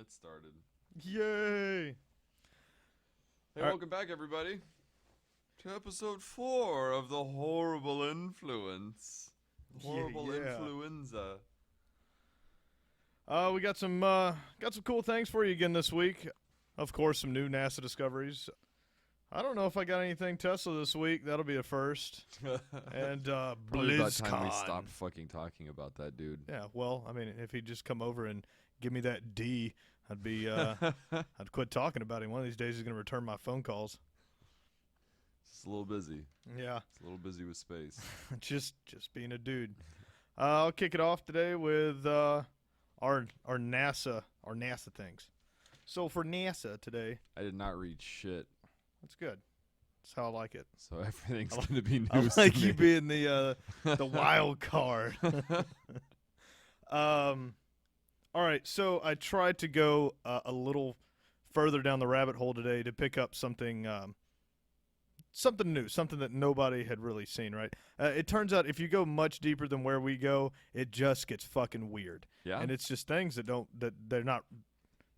It started. Yay! Hey, welcome back, everybody, to episode 4 of The Horrible Influence. Horrible Influenza. We got some cool things for you again this week. Of course, some new NASA discoveries. I don't know if I got anything Tesla this week. That'll be a first. And Probably about time we BlizzCon. stopped fucking talking about that, dude. Yeah, well, I mean, if he'd just come over and give me that D, I'd be I'd quit talking about him. One of these days, he's gonna return my phone calls. It's a little busy. Yeah, It's a little busy with space. just being a dude. I'll kick it off today with our NASA things. So for NASA today, I did not read shit, that's good. That's how I like it. so everything's going to be I news like to you me. being the wild card. All right, so I tried to go a little further down the rabbit hole today to pick up something something new, something that nobody had really seen, right? It turns out if you go much deeper than where we go, it just gets fucking weird. Yeah? And it's just things they're not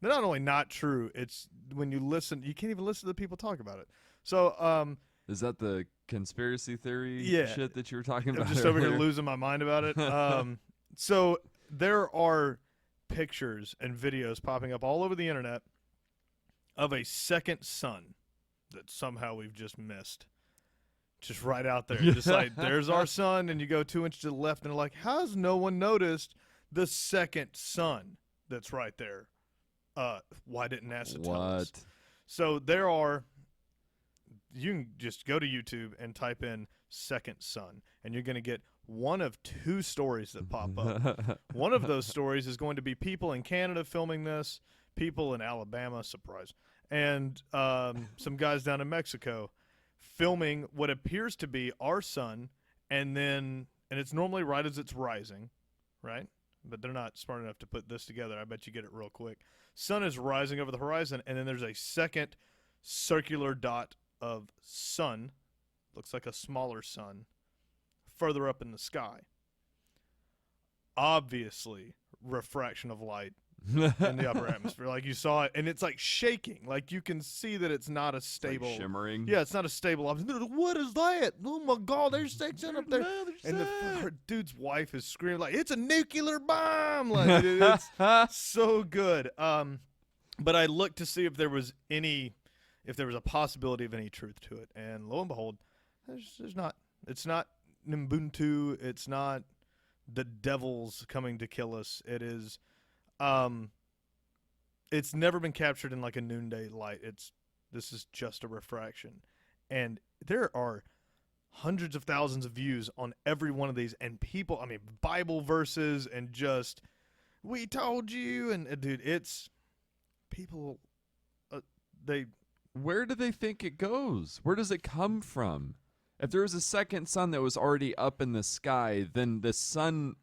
only not true, it's when you listen, you can't even listen to the people talk about it. So, Is that the conspiracy theory shit that you were talking I'm about just over here earlier? losing my mind about it. So there are pictures and videos popping up all over the internet of a second sun that somehow we've just missed. Just right out there. Just like, there's our sun, and you go 2 inches to the left, and they're like, how's no one noticed the second sun that's right there? Why didn't NASA tell us? What? So there are, you can just go to YouTube and type in second sun, and you're going to get one of two stories that pop up. One of those stories is going to be people in Canada filming this, people in Alabama, surprise, and some guys down in Mexico filming what appears to be our sun, and it's normally right as it's rising, right? But they're not smart enough to put this together. I bet you get it real quick. Sun is rising over the horizon, and then there's a second circular dot of sun, looks like a smaller sun, further up in the sky. Obviously, refraction of light in the upper atmosphere. Like, you saw it, and it's like shaking. Like, you can see that it's not a stable. Like shimmering? Yeah, it's not a stable object. What is that? Oh my God, there's section up there. And her dude's wife is screaming like, it's a nuclear bomb. Like, it's so good. But I looked to see if there was a possibility of any truth to it, and lo and behold, there's not. It's not Ubuntu. It's not the devil's coming to kill us. It is. It's never been captured in like a noonday light. This is just a refraction, and there are hundreds of thousands of views on every one of these, and people, I mean, Bible verses, and just, we told you, and dude, it's people. Where do they think it goes? Where does it come from? If there was a second sun that was already up in the sky, then the sun,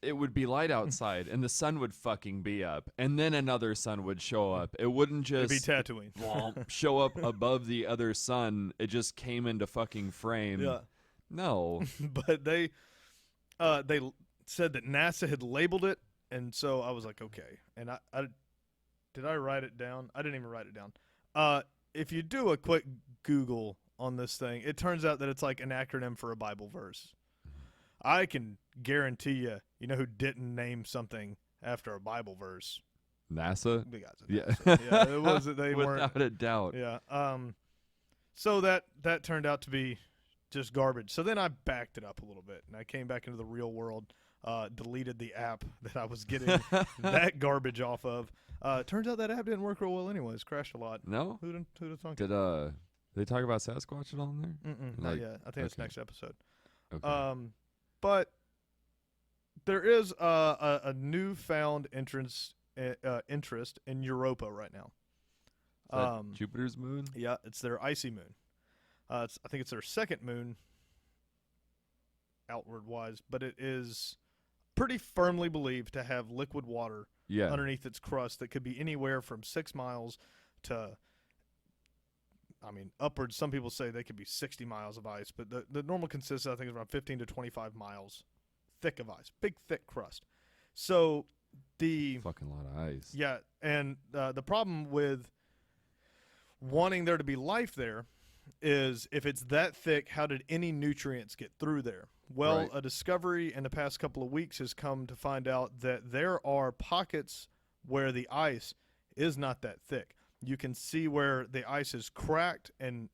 it would be light outside, and the sun would fucking be up, and then another sun would show up. It wouldn't It'd just be Tatooine. show up above the other sun. It just came into fucking frame. Yeah. No. But they said that NASA had labeled it, and so I was like, okay. And I did I write it down? I didn't even write it down. If you do a quick Google on this thing, it turns out that it's like an acronym for a Bible verse. I can guarantee you know who didn't name something after a Bible verse? NASA? The guys at Yeah. NASA. Yeah, it wasn't. They weren't. Without a doubt. Yeah. So that turned out to be just garbage. So then I backed it up a little bit, and I came back into the real world, deleted the app that I was getting that garbage off of. Turns out that app didn't work real well anyways. Crashed a lot. No? Who'd have thunk? Did they talk about Sasquatch at all in there? Not Like, yet. I think it's okay. next episode. Okay. But there is a newfound interest in Europa right now. Is that Jupiter's moon? Yeah, it's their icy moon. I think it's their second moon, outward-wise, but it is pretty firmly believed to have liquid water Yeah. underneath its crust that could be anywhere from 6 miles to, I mean, upwards. Some people say they could be 60 miles of ice, but the normal consistency, I think, is around 15 to 25 miles thick of ice. Big, thick crust. So The Fucking lot of ice. Yeah, and the problem with wanting there to be life there is if it's that thick, how did any nutrients get through there? Well, Right. a discovery in the past couple of weeks has come to find out that there are pockets where the ice is not that thick. You can see where the ice is cracked, and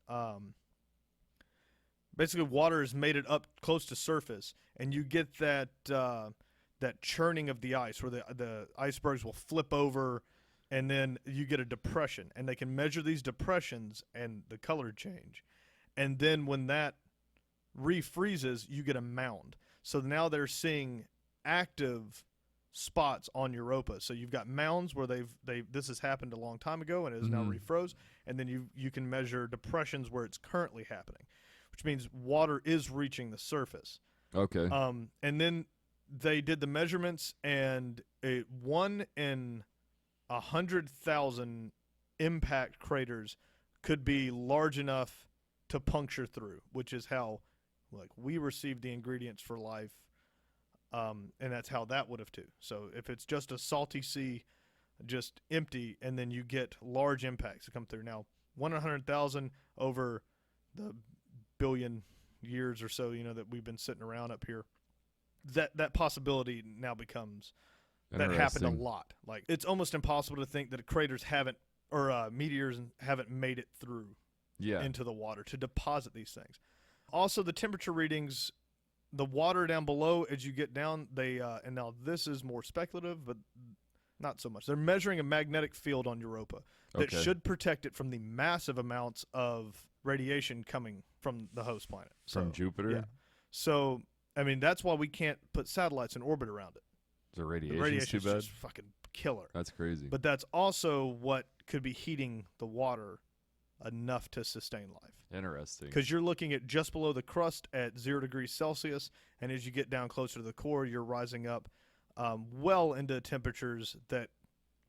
basically water has made it up close to surface, and you get that that churning of the ice where the icebergs will flip over, and then you get a depression, and they can measure these depressions and the color change, and then when that refreezes, you get a mound. So now they're seeing active spots on Europa. So you've got mounds where this has happened a long time ago and it is now refroze, and then you can measure depressions where it's currently happening, which means water is reaching the surface. Okay. And then they did the measurements, and 1 in 100,000 impact craters could be large enough to puncture through, which is how we received the ingredients for life, and that's how that would have too. So if it's just a salty sea, just empty, and then you get large impacts that come through. Now, 1 in 100,000 over the billion years or so, that we've been sitting around up here, that possibility now becomes that happened a lot. Like, it's almost impossible to think that craters haven't, or meteors haven't made it through into the water to deposit these things. Also, the temperature readings, the water down below as you get down, and now this is more speculative, but not so much. They're measuring a magnetic field on Europa that should protect it from the massive amounts of radiation coming from the host planet. From Jupiter? Yeah. So, I mean, that's why we can't put satellites in orbit around it. The radiation's The radiation's too bad? just fucking killer. That's crazy. But that's also what could be heating the water enough to sustain life. Interesting. Because you're looking at just below the crust at 0 degrees Celsius, and as you get down closer to the core, you're rising up well into temperatures that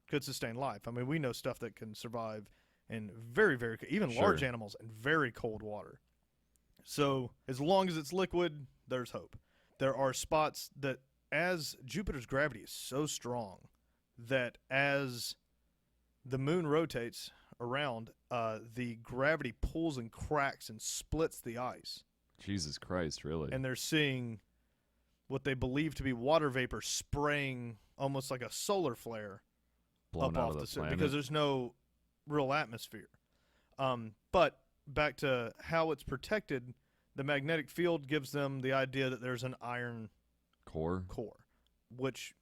could sustain life. I mean, we know stuff that can survive in very, very, even large animals in very cold water. So as long as it's liquid, there's hope. There are spots that, as Jupiter's gravity is so strong, that as the moon rotates around, the gravity pulls and cracks and splits the ice. Jesus Christ, really? And they're seeing what they believe to be water vapor spraying almost like a solar flare Blown up out off of the planet. because there's no real atmosphere. But back to how it's protected, the magnetic field gives them the idea that there's an iron core, which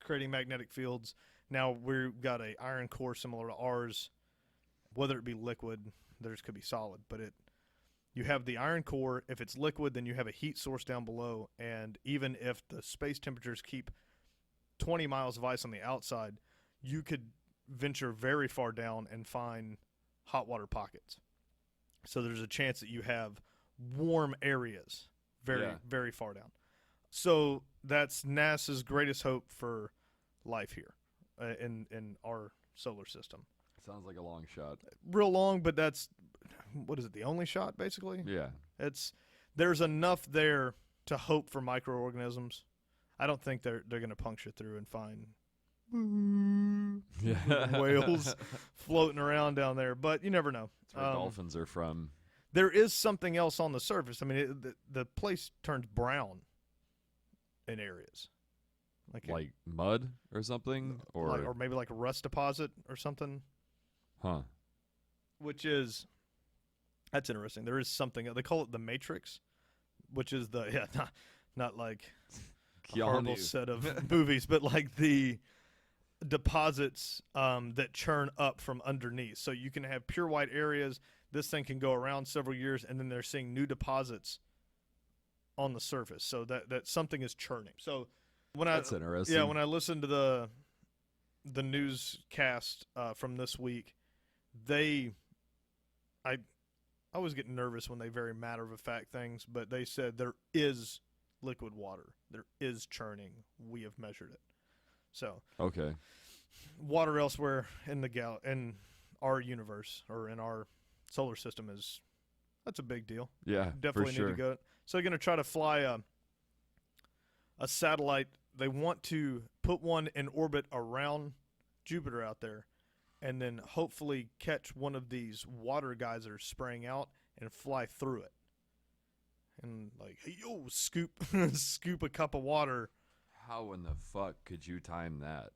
creating magnetic fields. Now we've got a iron core similar to ours. Whether it be liquid, theirs could be solid, but you have the iron core. If it's liquid, then you have a heat source down below, and even if the space temperatures keep 20 miles of ice on the outside, you could venture very far down and find hot water pockets. So there's a chance that you have warm areas very far down. So that's NASA's greatest hope for life here in our solar system. Sounds like a long shot. Real long, but that's, what is it, the only shot, basically? Yeah. There's enough there to hope for microorganisms. I don't think they're going to puncture through and find whales floating around down there, but you never know. That's where dolphins are from. There is something else on the surface. I mean, the place turns brown in areas. Like mud or something? Or maybe like a rust deposit or something. Huh. That's interesting. There is something, they call it the Matrix, which is not like a horrible set of movies, but like the deposits that churn up from underneath. So you can have pure white areas. This thing can go around several years, and then they're seeing new deposits on the surface. So that something is churning. So that's interesting. Yeah, when I listened to the newscast from this week, I was getting nervous when they very matter-of-fact things, but they said there is liquid water. There is churning. We have measured it. So water elsewhere in in our universe or in our solar system that's a big deal. Yeah, definitely for sure. need to go. So they're going to try to fly a satellite. They want to put one in orbit around Jupiter out there, and then hopefully catch one of these water geysers spraying out and fly through it. And like, hey, yo, scoop scoop a cup of water. How in the fuck could you time that?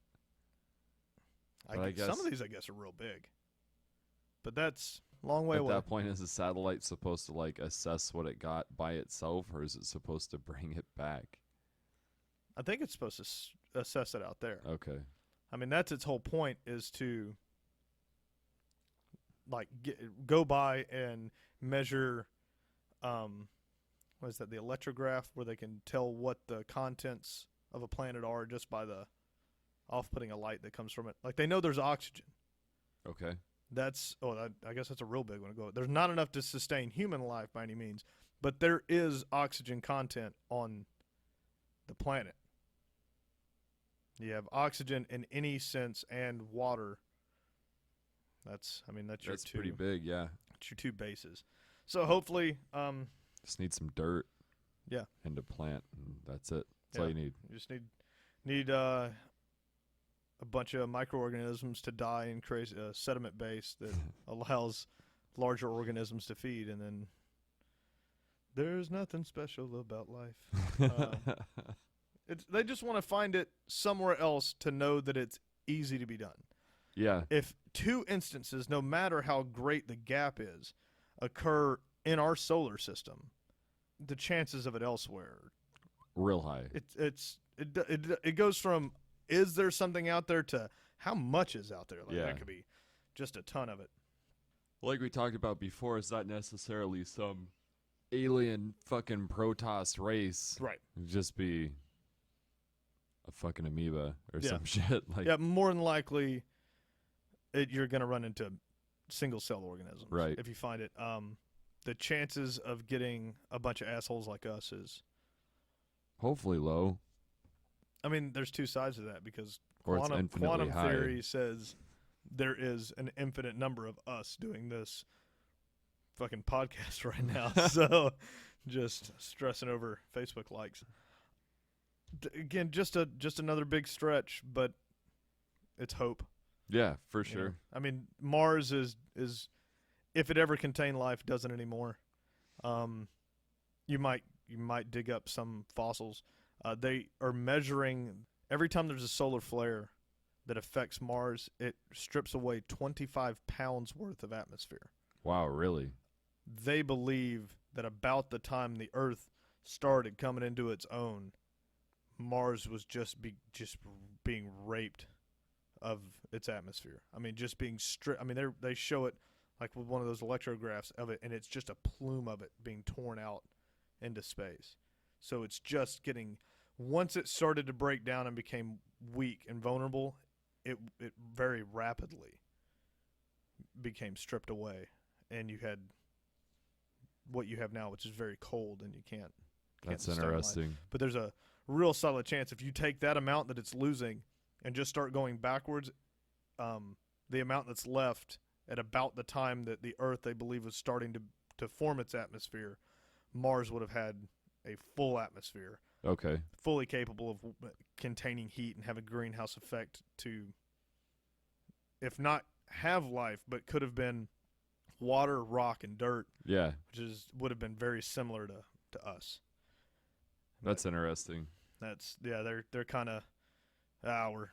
I guess some of these, I guess, are real big. But that's a long way At away. that point, is the satellite supposed to like assess what it got by itself, or is it supposed to bring it back? I think it's supposed to assess it out there. Okay. I mean, that's its whole point, is to like go by and measure what is that, the electrograph, where they can tell what the contents of a planet are just by the off-putting a light that comes from it. Like, they know there's oxygen. Okay. That's I guess that's a real big one to go. There's not enough to sustain human life by any means, but there is oxygen content on the planet. You have oxygen in any sense and water. That's your That's two. pretty big, yeah. That's your two bases. So hopefully, Just need some dirt. Yeah. And a plant, and that's it. That's all you need. you just need a bunch of microorganisms to die and create a sediment base that allows larger organisms to feed, and then there's nothing special about life. They just want to find it somewhere else to know that it's easy to be done. Yeah. If two instances, no matter how great the gap is, occur in our solar system, the chances of it elsewhere, Real high. it goes from, is there something out there, to how much is out there? Like, Yeah. that could be just a ton of it. Like we talked about before, it's not necessarily some alien fucking Protoss race. Right. It'd just be a fucking amoeba or Yeah. some shit. Like, Yeah, more than likely, you're going to run into single-cell organisms. Right. If you find it. The chances of getting a bunch of assholes like us is, hopefully low. I mean, there's two sides to that, because Or it's infinitely quantum high. theory says there is an infinite number of us doing this fucking podcast right now. So just stressing over Facebook likes. Again, just another big stretch, but it's hope. Yeah, for you sure. know? I mean, Mars is if it ever contained life, doesn't anymore. You might dig up some fossils. They are measuring every time there's a solar flare that affects Mars, it strips away 25 pounds worth of atmosphere. Wow, really? They believe that about the time the Earth started coming into its own, Mars was just being raped of its atmosphere. I mean, just being stripped. I mean, they show it like with one of those electrographs of it, and it's just a plume of it being torn out into space. So it's just getting, once it started to break down and became weak and vulnerable, it very rapidly became stripped away, and you had what you have now, which is very cold, and you can't That's sustain life. interesting. But there's a real solid chance if you take that amount that it's losing and just start going backwards, the amount that's left at about the time that the Earth, they believe, was starting to form its atmosphere, Mars would have had a full atmosphere, Okay. fully capable of containing heat and have a greenhouse effect to, if not have life, but could have been water, rock, and dirt, Yeah, which would have been very similar to us. that's interesting. They're kind of, we're a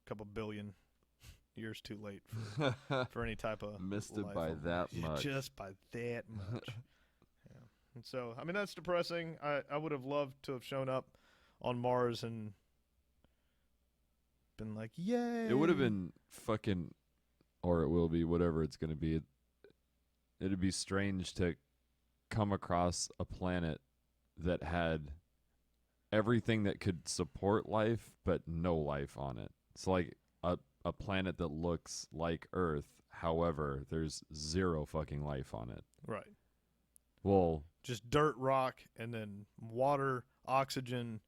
couple billion years too late for any type of Missed it life by on that Mars. much. Just by that much. Yeah. And so, I mean, that's depressing. I would have loved to have shown up on Mars and been like, yay. It would have been fucking, or it will be, whatever it's going to be. It'd be strange to come across a planet that had everything that could support life, but no life on it. It's like a planet that looks like Earth, however, there's zero fucking life on it. Right. Well, Just dirt, rock, and then water, oxygen,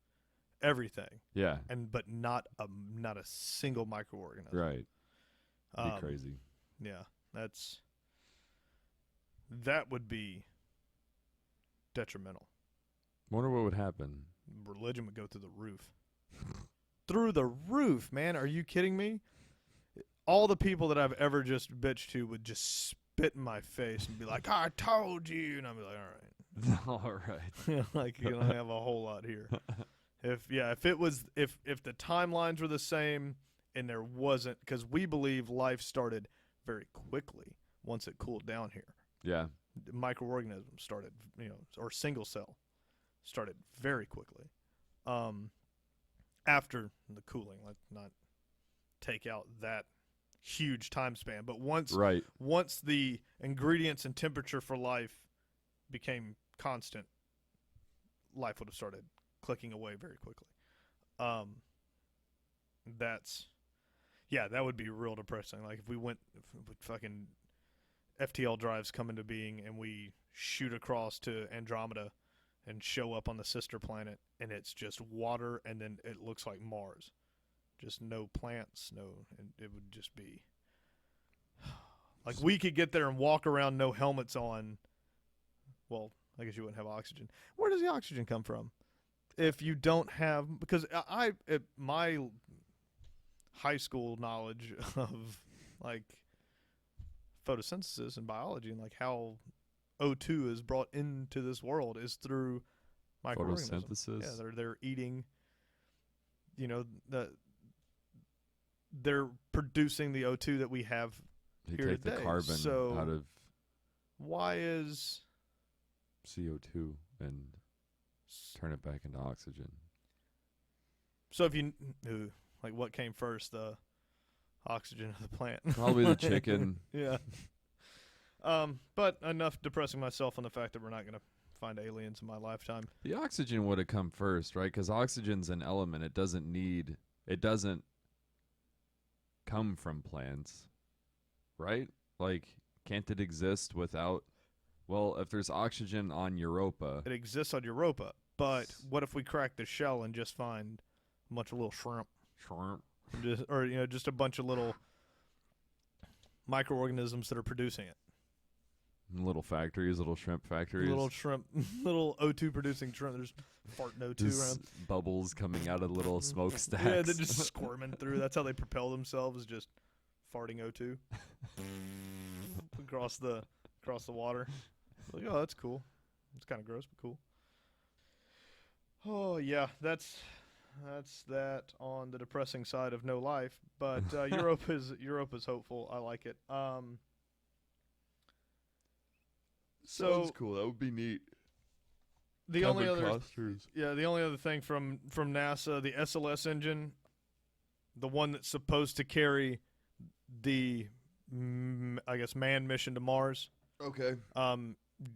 everything. yeah, But not a single microorganism. right. Be Um, crazy. Yeah, that would be detrimental. Wonder what would happen. Religion would go through the roof. through the roof, man. Are you kidding me? All the people that I've ever just bitched to would just spit in my face and be like, "I told you," and I'd be like, "All right." All right. Like, you don't have a whole lot here. If the timelines were the same and there wasn't, because we believe life started very quickly once it cooled down here. Yeah. Microorganisms started, or single cell started very quickly. After the cooling, let's not take out that huge time span, but once the ingredients and temperature for life became constant, life would have started clicking away very quickly. That would be real depressing. Like if fucking FTL drives come into being and we shoot across to Andromeda and show up on the sister planet and it's just water and then it looks like Mars. Just no plants, and it would just be like we could get there and walk around no helmets on. Well, I guess you wouldn't have oxygen. Where does the oxygen come from? If you don't have, because my high school knowledge of like photosynthesis and biology and like how O2 is brought into this world is through microorganisms. Photosynthesis. Yeah, they're eating. They're producing the O2 that we have They here take today. the carbon So out of why is CO2 and turn it back into oxygen. so if you like what came first, the oxygen of the plant? Probably the chicken. Yeah. But enough depressing myself on the fact that we're not going to find aliens in my lifetime. The oxygen would have come first, right? Because oxygen's an element. It doesn't come from plants, right? Like, can't it exist without? Well, if there's oxygen on Europa, It exists on Europa, but what if we crack the shell and just find a bunch of little shrimp, just a bunch of little microorganisms that are producing it? little factories, little shrimp factories, Little shrimp, little O2 producing shrimp. There's farting O2 just around. bubbles coming out of little smokestacks. Yeah, they're just squirming through. That's how they propel themselves, just farting O2 across the water. Like, oh, that's cool. It's kind of gross, but cool. Oh yeah, that's that on the depressing side of no life. But Europe is hopeful. I like it. Sounds cool. That would be neat. The only other thing from NASA, the SLS engine, the one that's supposed to carry the manned mission to Mars. Okay.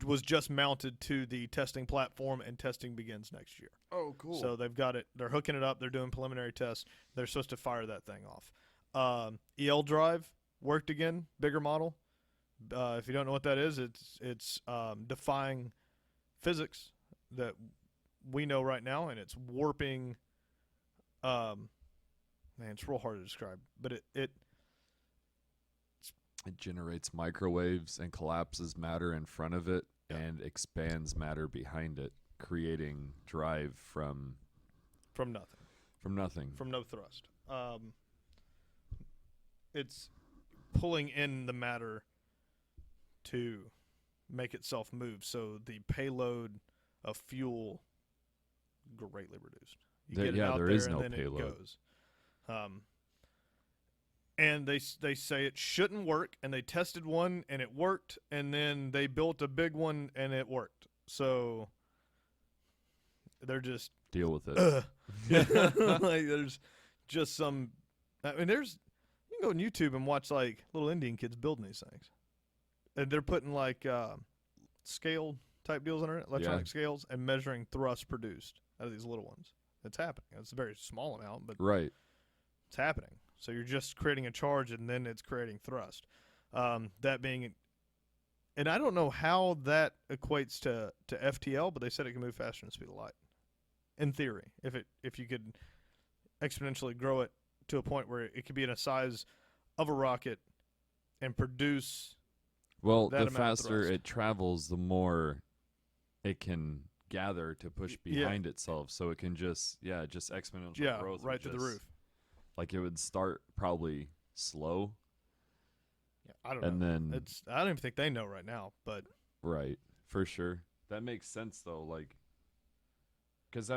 Was just mounted to the testing platform, and testing begins next year. Oh, cool. So they've got it. They're hooking it up. They're doing preliminary tests. They're supposed to fire that thing off. EL drive worked again, bigger model. If you don't know what that is, it's defying physics that we know right now, and it's warping. It's real hard to describe, but it generates microwaves and collapses matter in front of it and expands matter behind it, creating drive from nothing. From no thrust. It's pulling in the matter to make itself move, so the payload of fuel greatly reduced. You get it out there there is and no then payload. It goes. And they say it shouldn't work, and they tested one and it worked, and then they built a big one and it worked. So they're just Deal with it. like there's just some. I mean, you can go on YouTube and watch like little Indian kids building these things, and they're putting like scale type deals on it, electronic scales, and measuring thrust produced out of these little ones. It's happening. It's a very small amount, but Right. it's happening. So you're just creating a charge, and then it's creating thrust. That being, and I don't know how that equates to FTL, but they said it can move faster than the speed of light. In theory, if you could exponentially grow it to a point where it could be in a size of a rocket and produce. Well, that the amount of faster thrust. it travels, the more it can gather to push Yeah. behind itself, so it can just exponential growth. right through the roof. Like it would start probably slow, Yeah, I don't and know. then I don't even think they know right now, but right, for sure. That makes sense though, like, because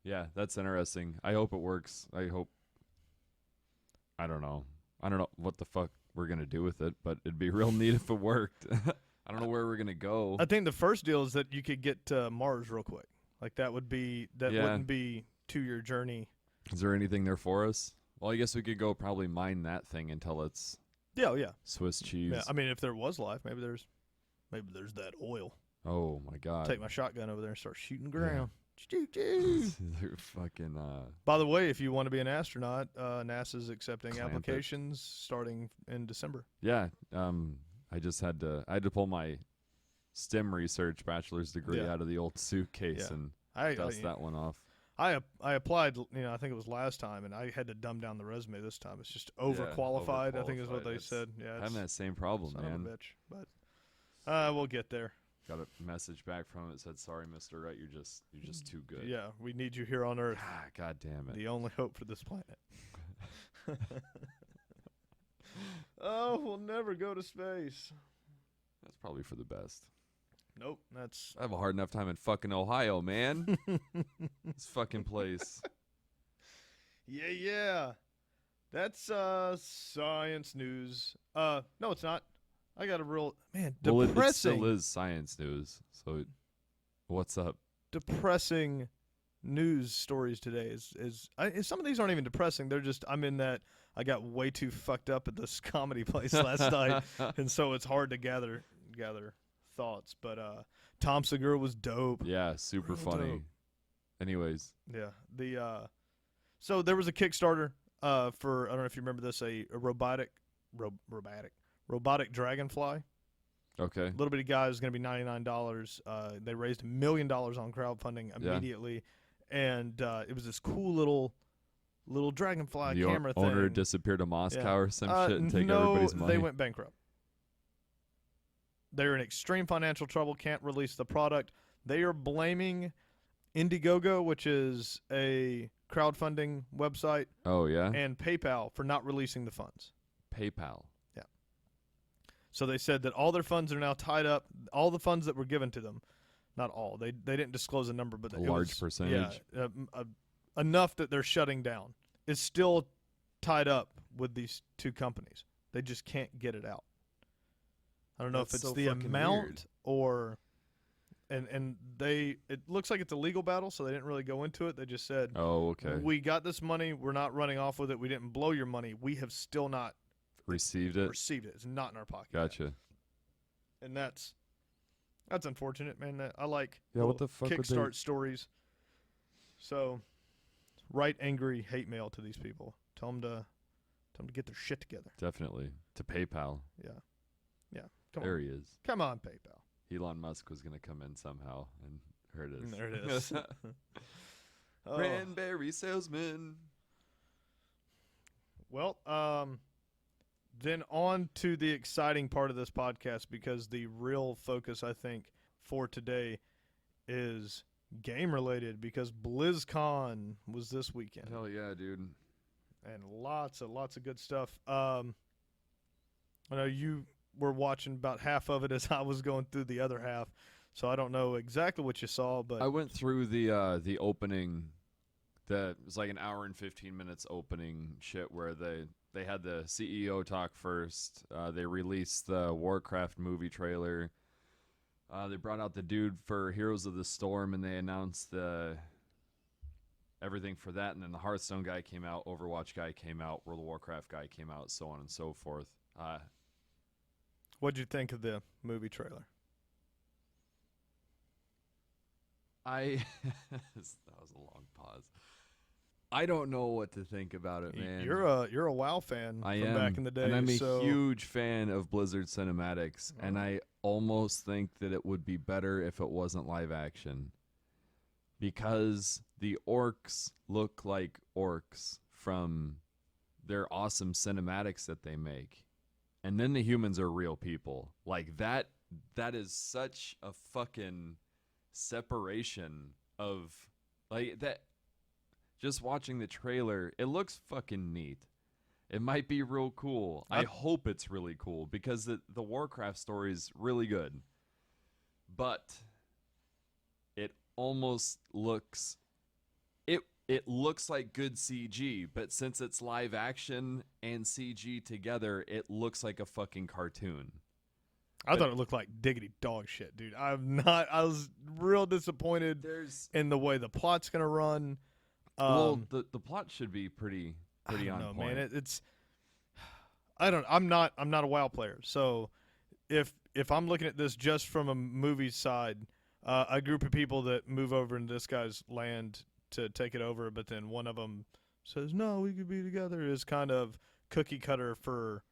yeah, that's interesting. I hope it works. I don't know what the fuck we're gonna do with it, but it'd be real neat if it worked. I don't know where we're gonna go. I think the first deal is that you could get to Mars real quick. Like that Yeah. wouldn't be 2-year journey. Is there anything there for us? Well, I guess we could go probably mine that thing until it's Yeah. Swiss cheese. Yeah, I mean, if there was life, maybe there's that oil. Oh my god. Take my shotgun over there and start shooting the Yeah. ground. Choo-choo. They're fucking By the way, if you want to be an astronaut, NASA's accepting Clamp it. applications starting in December. yeah. I had to pull my STEM research bachelor's degree Yeah. out of the old suitcase Yeah. and I dust that one off. I applied, I think it was last time, and I had to dumb down the resume this time. It's just overqualified, I think is what they overqualified. said. Yeah, Having that same problem, son man. of a bitch. But we'll get there. Got a message back from it that said, "Sorry, Mr. Wright, you're just too good." Yeah, we need you here on Earth, Ah, god damn it. the only hope for this planet. Oh, we'll never go to space. That's probably for the best. Nope, that's I have a hard enough time in fucking Ohio, man. This fucking place. yeah. That's science news. No, it's not. I got a real Well, it depressing, still is science news. So, what's up? depressing news stories today. Some of these aren't even depressing. They're just I'm in that I got way too fucked up at this comedy place last night, and so it's hard to gather thoughts. But Tom Segura was dope. Yeah, super Real funny. dope. Anyways, Yeah. So there was a Kickstarter for, I don't know if you remember this, a robotic dragonfly. okay. Little bitty guy is going to be $99. They raised $1 million on crowdfunding immediately, and it was this cool little dragonfly The camera owner thing. disappeared to Moscow Yeah. or some shit and take no, everybody's money. they went bankrupt. They're in extreme financial trouble, can't release the product. They are blaming Indiegogo, which is a crowdfunding website, Oh yeah. and PayPal for not releasing the funds. PayPal. So they said that all their funds are now tied up. All the funds that were given to them, not all. They didn't disclose a number, but A it large was, percentage. Yeah, enough that they're shutting down. Is still tied up with these two companies. They just can't get it out. I don't know That's if it's so the fucking amount weird. or, and it looks like it's a legal battle, so they didn't really go into it. They just said, Oh, okay. we got this money. We're not running off with it. We didn't blow your money. We have still not Received it. received it. It's not in our pocket. yet." Gotcha. And that's unfortunate, man. I like Yeah, what the fuck would kickstart they- stories. So, write angry hate mail to these people. Tell them to get their shit together. Definitely. To PayPal. Yeah. Come There on, he is. come on, PayPal. Elon Musk was gonna come in somehow, and here it is. And there it is. Oh, Cranberry salesman. well, then on to the exciting part of this podcast, because the real focus, I think, for today is game related, because BlizzCon was this weekend. Hell yeah, dude. And lots of good stuff. I know you were watching about half of it as I was going through the other half, so I don't know exactly what you saw, but I went through the opening. That was like an hour and 15 minutes opening shit where they had the CEO talk first. They released the Warcraft movie trailer. They brought out the dude for Heroes of the Storm, and they announced everything for that. And then the Hearthstone guy came out, Overwatch guy came out, World of Warcraft guy came out, so on and so forth. what'd you think of the movie trailer? That was a long pause. I don't know what to think about it, man. You're a WoW fan I from am, back in the day, and I'm a so huge fan of Blizzard cinematics, and Oh. I almost think that it would be better if it wasn't live action, because the orcs look like orcs from their awesome cinematics that they make, and then the humans are real people. Like that is such a fucking separation of like that. Just watching the trailer, it looks fucking neat. It might be real cool. I hope it's really cool because the Warcraft story is really good. But it almost looks it looks like good CG, but since it's live action and CG together, it looks like a fucking cartoon. I thought it looked like diggity dog shit, dude. I was real disappointed in the way the plot's gonna run. Well, the plot should be pretty I don't on know, point. man. I'm not a WoW player, so if I'm looking at this just from a movie side, a group of people that move over into this guy's land to take it over, but then one of them says, "No, we could be together," is kind of cookie cutter for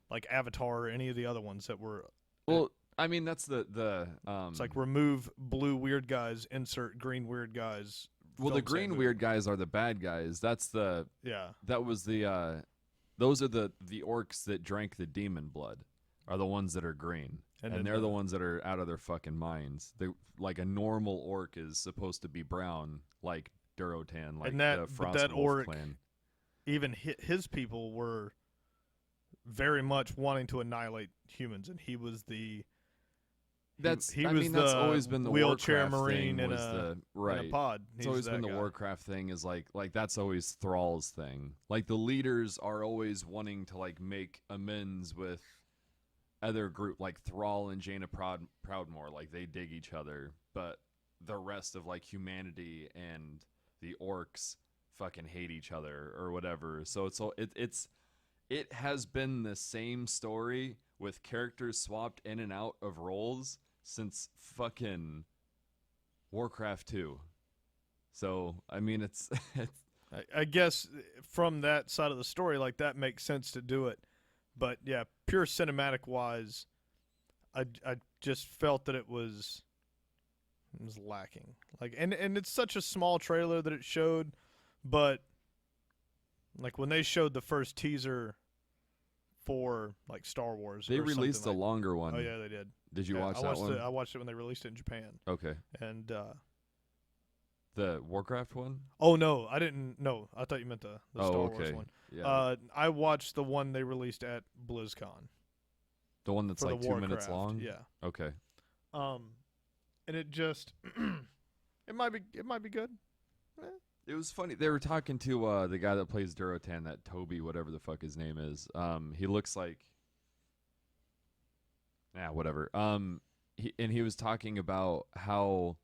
like Avatar or any of the other ones that were. Well, I mean that's the it's like remove blue weird guys, insert green weird guys. Well, the green weird guys are the bad guys. That's the That was the those are the orcs that drank the demon blood. Are the ones that are green, and they're the ones that are out of their fucking minds. They like a normal orc is supposed to be brown, like Durotan, like the Frost Wolf clan. Even his people were very much wanting to annihilate humans, and he was the. That's always been the wheelchair Warcraft marine thing in was in a pod. It's always been the Warcraft thing is like that's always Thrall's thing. Like the leaders are always wanting to like make amends with other group like Thrall and Jaina Proudmoore. Like they dig each other, but the rest of like humanity and the orcs fucking hate each other or whatever. So it has been the same story with characters swapped in and out of roles since fucking Warcraft 2. So, I mean, it's I guess from that side of the story, like that makes sense to do it. But yeah, pure cinematic wise, I just felt that it was lacking. Like, and it's such a small trailer that it showed, but like when they showed the first teaser for like Star Wars, they released a longer one. Oh yeah, they did. Did you watch that one? I watched it when they released it in Japan. Okay. And the Warcraft one? Oh no, I didn't. No, I thought you meant the Star Wars one. Yeah. I watched the one they released at BlizzCon. The one that's like 2 minutes long. Yeah. Okay. And it just it might be good. It was funny. They were talking to the guy that plays Durotan, that Toby, whatever the fuck his name is. He looks like whatever. He was talking about how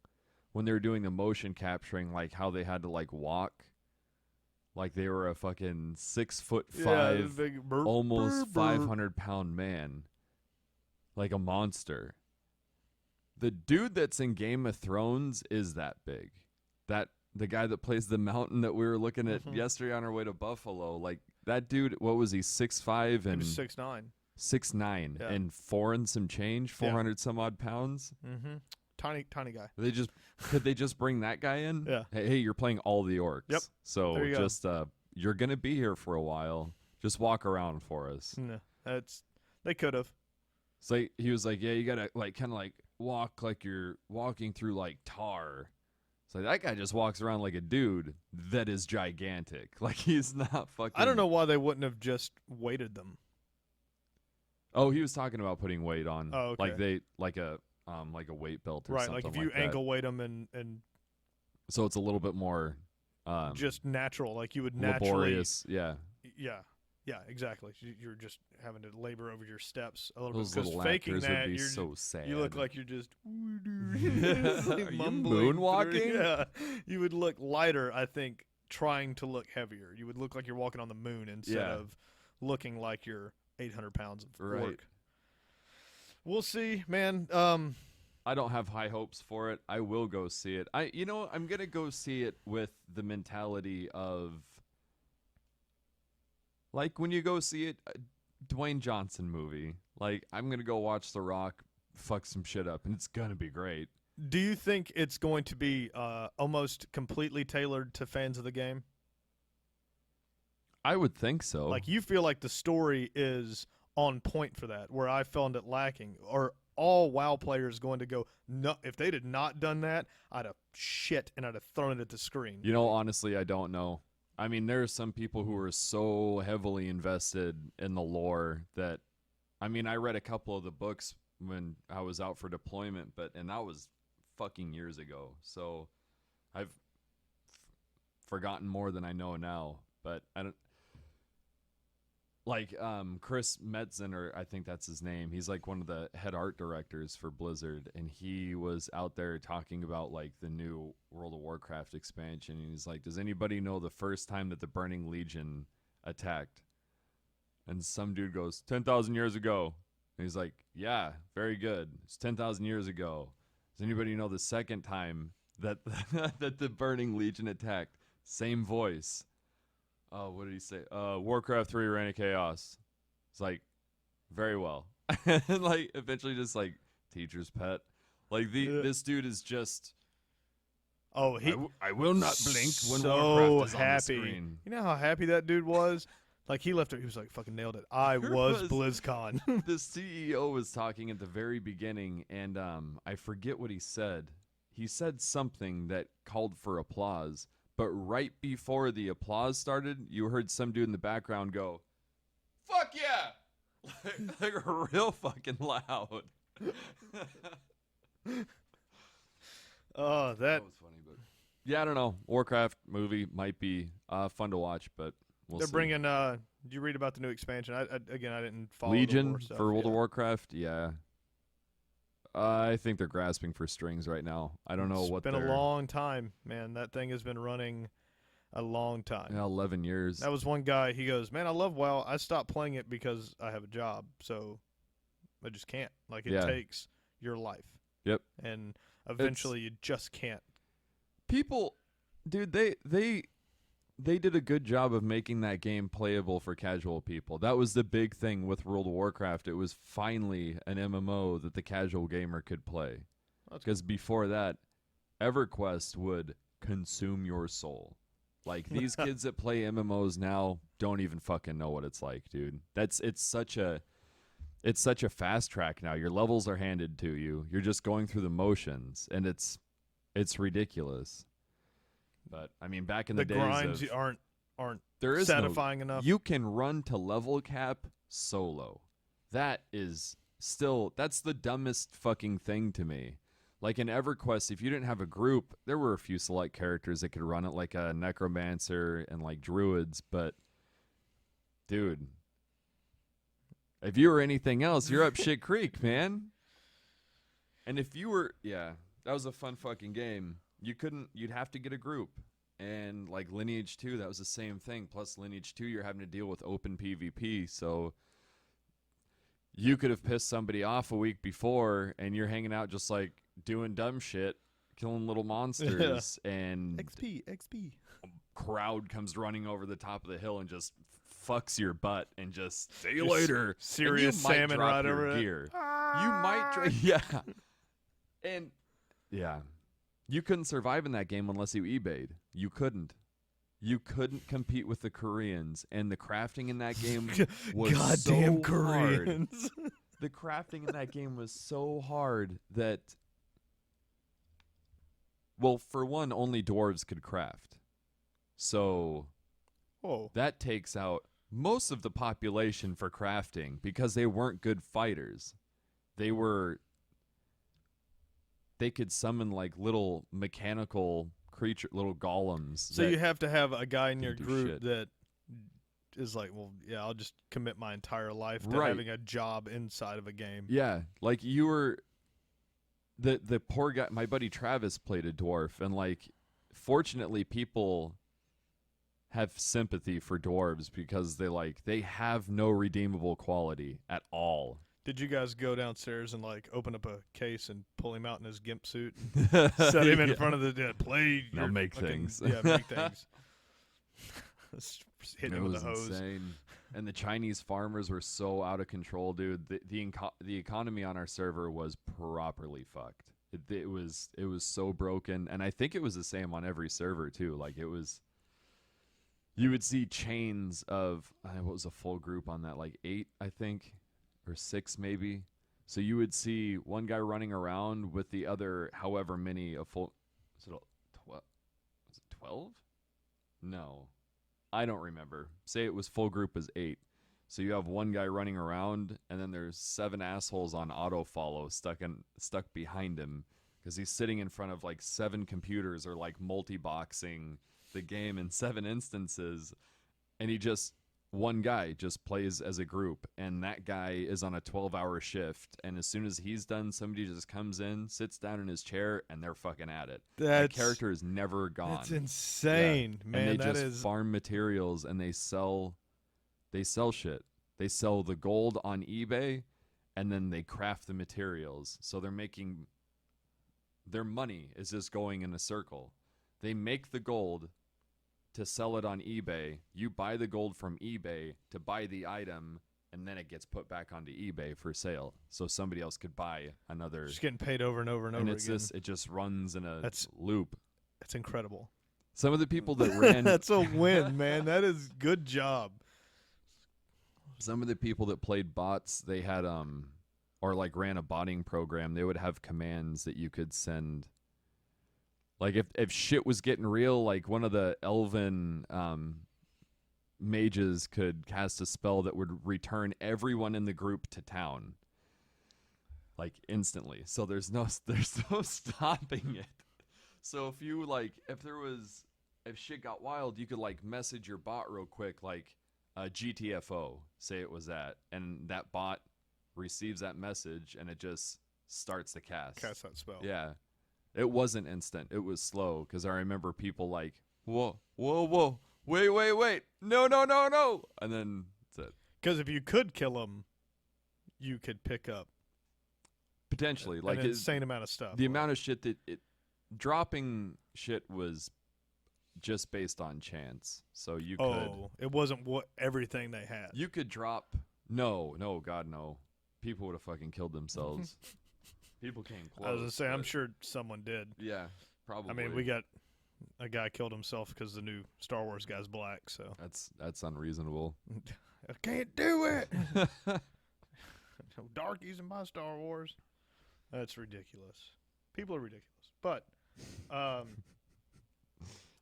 when they were doing the motion capturing, like how they had to like walk, like they were a fucking 6'5", big almost 500-pound man, like a monster. The dude that's in Game of Thrones is that big. The guy that plays the mountain that we were looking at yesterday on our way to Buffalo, like that dude, what was he, 6'5" and 6'9", 6'9", and 4 and some change, 400 some odd pounds. Mm-hmm. Tiny guy. Could they just bring that guy in? Yeah. Hey, you're playing all the orcs. Yep. So just you're gonna be here for a while. Just walk around for us. No, they could have. So he was like, yeah, you gotta like kind of like walk like you're walking through like tar. So that guy just walks around like a dude that is gigantic. Like he's not fucking. I don't know why they wouldn't have just weighted them. Oh, he was talking about putting weight on. Oh, okay. Like a weight belt or something like if you ankle weight them and so it's a little bit more just natural, like you would naturally. Laborious, yeah. Yeah, exactly. You're just having to labor over your steps a little Those bit. Because little faking actors that, would be so sad. You look like you're just Are you moonwalking? Yeah, you would look lighter. I think trying to look heavier. You would look like you're walking on the moon instead of looking like you're 800 pounds of work. We'll see, man. I don't have high hopes for it. I will go see it. I'm gonna go see it with the mentality of. Like when you go see a Dwayne Johnson movie, like I'm going to go watch The Rock fuck some shit up, and it's going to be great. Do you think it's going to be almost completely tailored to fans of the game? I would think so. Like you feel like the story is on point for that, where I found it lacking, or all WoW players going to go, no, if they'd had not done that, I'd have shit and I'd have thrown it at the screen. You know, honestly, I don't know. I mean, there are some people who are so heavily invested in the lore that, I mean, I read a couple of the books when I was out for deployment, and that was fucking years ago. So I've forgotten more than I know now. But I don't like Chris Metzen, or I think that's his name. He's like one of the head art directors for Blizzard, and he was out there talking about like the new World of Warcraft expansion. And he's like, "Does anybody know the first time that the Burning Legion attacked?" And some dude goes, 10,000 years ago. And he's like, "Yeah, very good. It's 10,000 years ago." Does anybody know the second time that that the Burning Legion attacked? Same voice. Oh, what did he say? Warcraft 3 Reign of Chaos. It's like, very well. And like eventually just like teacher's pet. Like this dude is just, Oh, I will not blink when so Warcraft is on the happy. screen. You know how happy that dude was? Like, he left it. He was like, fucking nailed it. I was was- BlizzCon. The CEO was talking at the very beginning, and I forget what he said. He said something that called for applause, but right before the applause started, you heard some dude in the background go, "Fuck yeah!" like real fucking loud. Oh, that That was funny, but yeah, I don't know. Warcraft movie might be fun to watch, but we'll they're see. bringing. Did you read about the new expansion? I didn't follow the Legion war stuff. for World of Yeah. Warcraft. Yeah, I think they're grasping for strings right now. I don't know It's what been they're. a long time, man. That thing has been running a long time. Yeah, 11 years. That was one guy. He goes, "Man, I love WoW. I stopped playing it because I have a job, so I just can't. Like, it Yeah. takes your life. Yep. And eventually, you just can't." People, dude, they did a good job of making that game playable for casual people. That was the big thing with World of Warcraft. It was finally an MMO that the casual gamer could play. That's Because before that, EverQuest would consume your soul. Like these kids that play MMOs now don't even fucking know what it's like, dude. It's such a fast track now. Your levels are handed to you. You're just going through the motions, and it's ridiculous. But I mean, back in the, the days grinds of, aren't there is satisfying enough. You can run to level cap solo. That is still, that's the dumbest fucking thing to me. Like in EverQuest, if you didn't have a group, there were a few select characters that could run it, like a necromancer and like druids. But dude, if you were anything else, you're up shit creek, man. And if you were, yeah, that was a fun fucking game. You'd have to get a group. And like Lineage 2, that was the same thing. Plus Lineage 2, you're having to deal with open PvP. So you could have pissed somebody off a week before, and you're hanging out just like doing dumb shit, killing little monsters, and XP. crowd comes running over the top of the hill and just fucks your butt and just see you later. Serious And you might salmon drop right your over it. gear. You might, yeah, and yeah, you couldn't survive in that game unless you eBayed. You couldn't. You couldn't compete with the Koreans, and the crafting in that game was Goddamn so hard. Koreans. The crafting in that game was so hard that, well, for one, only dwarves could craft. So Whoa. that takes out most of the population for crafting because they weren't good fighters. They could summon like little mechanical creature, little golems. So that you have to have a guy in can your do group shit. that is like, well, yeah, I'll just commit my entire life to Right. having a job inside of a game. Yeah, like you were the poor guy. My buddy Travis played a dwarf, and like, fortunately, people have sympathy for dwarves because they have no redeemable quality at all. Did you guys go downstairs and like open up a case and pull him out in his gimp suit and set him in Yeah. front of the play? Now your make fucking- things. Yeah, make things. Hit It him with was a hose. insane. And the Chinese farmers were so out of control, dude. The economy on our server was properly fucked. It was so broken, and I think it was the same on every server too. Like it was, you would see chains of what was a full group on that, like 8, I think, or 6 maybe, So you would see one guy running around with the other, however many, a full. Was it 12? Was it 12? No, I don't remember. Say it was full group as 8. So you have one guy running around, and then there's 7 assholes on auto follow stuck behind him because he's sitting in front of like 7 computers or like multi-boxing the game in 7 instances, and one guy just plays as a group, and that guy is on a 12-hour shift, and as soon as he's done, somebody just comes in, sits down in his chair, and they're fucking at it. That character is never gone. That's insane, man. And they just farm materials, and they sell shit. They sell the gold on eBay, and then they craft the materials. So they're making their money is just going in a circle. They make the gold to sell it on eBay. You buy the gold from eBay to buy the item, and then it gets put back onto eBay for sale, so somebody else could buy another. Just getting paid over and over and over again. It just runs in a loop. That's incredible. Some of the people that ran that's a win, man. That is good job. Some of the people that played bots, they had or like ran a botting program. They would have commands that you could send. Like if shit was getting real, like one of the elven mages could cast a spell that would return everyone in the group to town, like instantly. So there's no stopping it. So if shit got wild, you could like message your bot real quick, like GTFO, say it was that, and that bot receives that message and it just starts the cast. Cast that spell. Yeah. It wasn't instant. It was slow because I remember people like, wait, no. And then that's it. Because if you could kill him, you could pick up. Potentially. Like an insane amount of stuff. The amount of shit dropping shit was just based on chance. So you could. Oh, it wasn't everything they had. You could drop. No, God, no. People would have fucking killed themselves. People came close. I was going to say, I'm sure someone did. Yeah, probably. I mean, we got a guy killed himself because the new Star Wars guy's black, so. That's unreasonable. I can't do it! Darkies in my Star Wars. That's ridiculous. People are ridiculous. But,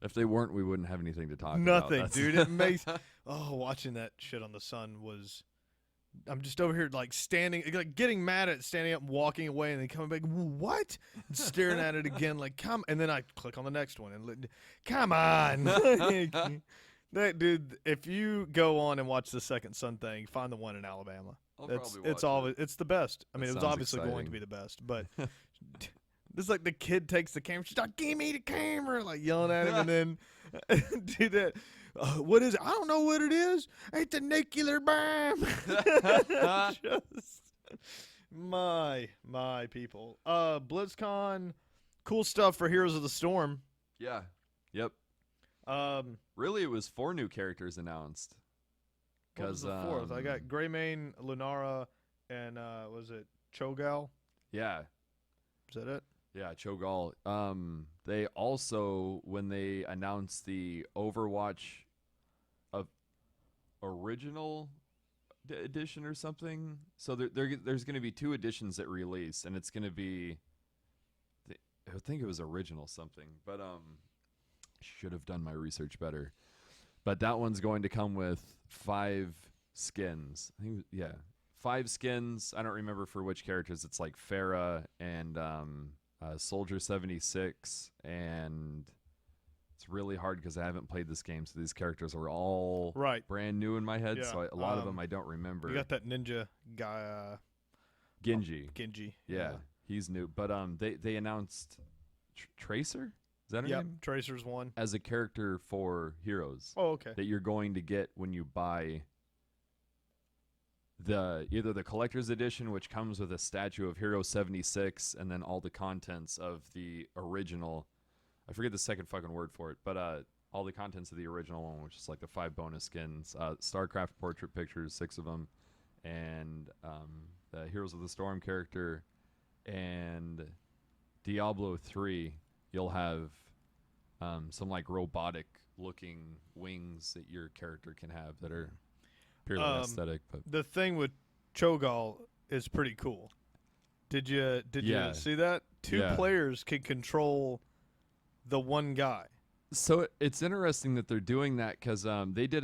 if they weren't, we wouldn't have anything to talk about. Nothing, dude. It makes... watching that shit on the sun was... I'm just over here, like, getting mad at it, standing up and walking away, and then coming back, what? And staring at it again, like, come. And then I click on the next one, and come on. That dude, if you go on and watch the Second Son thing, find the one in Alabama. It's the best. I mean, it was obviously going to be the best, but it's like the kid takes the camera, she's like, give me the camera, like yelling at him, and then do that. What is it? I don't know what it is. It's a nuclear bomb. Just my people. BlizzCon, cool stuff for Heroes of the Storm. Yeah. Yep. Really, it was 4 new characters announced. What was the 4th? I got Greymane, Lunara, and was it Cho'Gall? Yeah. Is that it? Yeah, Cho'Gall. They also, when they announced the Overwatch original edition or something, so there's going to be 2 editions that release, and it's going to be, I think it was original something, but should have done my research better. But that one's going to come with 5 skins. I think, 5 skins. I don't remember for which characters. It's like Pharah and Soldier 76, and it's really hard because I haven't played this game, so these characters are all brand new in my head. Yeah. So a lot of them I don't remember. You got that ninja guy, Genji. Yeah, he's new. But they announced Tracer. Is that her name? Tracer's one as a character for Heroes. Oh, okay. That you're going to get when you buy either the collector's edition, which comes with a statue of Hero 76, and then all the contents of the original. I forget the second fucking word for it, but all the contents of the original one, which is like the 5 bonus skins, StarCraft portrait pictures, 6 of them, and the Heroes of the Storm character, and Diablo 3. You'll have some like robotic looking wings that your character can have that are purely aesthetic. But the thing with Cho'Gall is pretty cool. Did you Yeah. see that? Two Yeah. players can control the one guy. So it's interesting that they're doing that because they did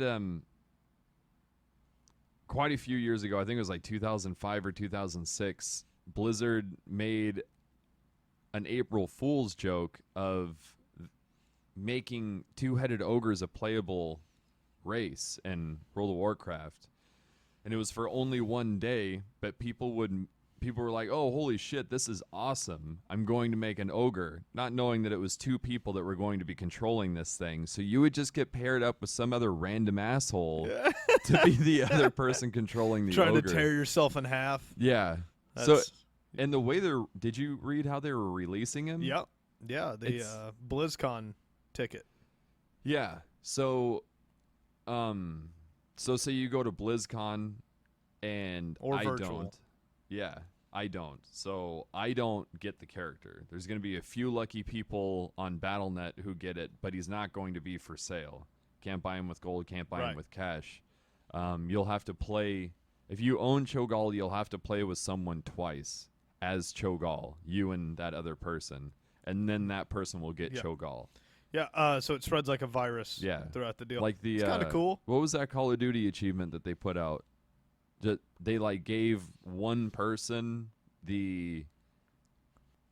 quite a few years ago. I think it was like 2005 or 2006. Blizzard made an April Fool's joke of making two-headed ogres a playable race in World of Warcraft, and it was for only one day. But people were like, "Oh, holy shit, this is awesome! I'm going to make an ogre," not knowing that it was two people that were going to be controlling this thing. So you would just get paired up with some other random asshole to be the other person controlling the Trying ogre. to tear yourself in half. Yeah. That's, So, and the way did you read how they were releasing him? yep. Yeah, the BlizzCon ticket. Yeah. So, so say you go to BlizzCon, and Or I virtual. don't. Yeah, I don't. So I don't get the character. There's going to be a few lucky people on Battle.net who get it, but he's not going to be for sale. Can't buy him with gold. Can't buy him with cash. You'll have to play. If you own Cho'Gall, you'll have to play with someone twice as Cho'Gall, you and that other person, and then that person will get Cho'Gall. Yeah, so it spreads like a virus throughout the deal. Like it's kind of cool. What was that Call of Duty achievement that they put out? They like gave one person the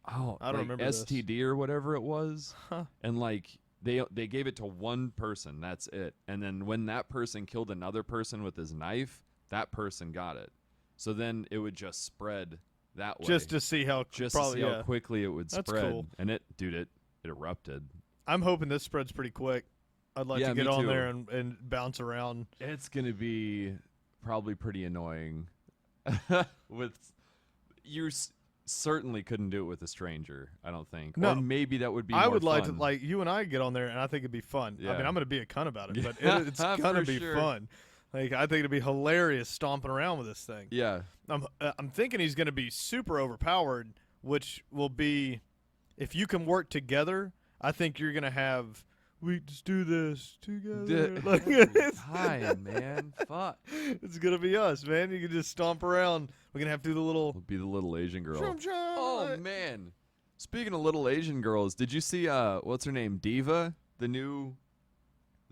I don't remember STD this. or whatever it was, Huh. and like they gave it to one person. That's it. And then when that person killed another person with his knife, that person got it. So then it would just spread that way, Just to see how to probably see how quickly it would That's spread. cool. And it erupted. I'm hoping this spreads pretty quick. I'd like Yeah, to get me on too. there and bounce around. It's gonna be probably pretty annoying. With you certainly couldn't do it with a stranger, I don't think. No. Or maybe that would be I more would like to, fun. like, you and I get on there, and I think it'd be fun. I Yeah. mean, I'm going to be a cunt about it, but Yeah, it's going to for be sure. fun. Like, I think it'd be hilarious stomping around with this thing. Yeah. I'm thinking he's going to be super overpowered, which will be, if you can work together, I think you're going to have, we just do this together. Like, Every time, man. Fuck. it's going to be us, man. You can just stomp around. We're going to have to do the little, We'll be the little Asian girl. Chum chum. Oh man. Speaking of little Asian girls, did you see what's her name? Diva? The new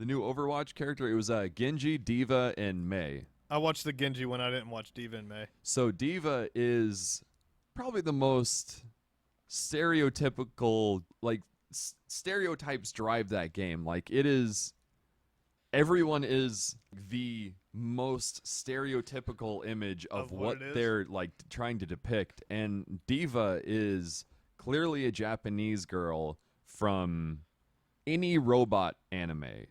Overwatch character? It was Genji, Diva, and Mei. I watched the Genji one. I didn't watch Diva and May. So Diva is probably the most stereotypical, like stereotypes drive that game. Like it is, everyone is the most stereotypical image of what it is? they're like trying to depict. And Diva is clearly a Japanese girl from any robot anime.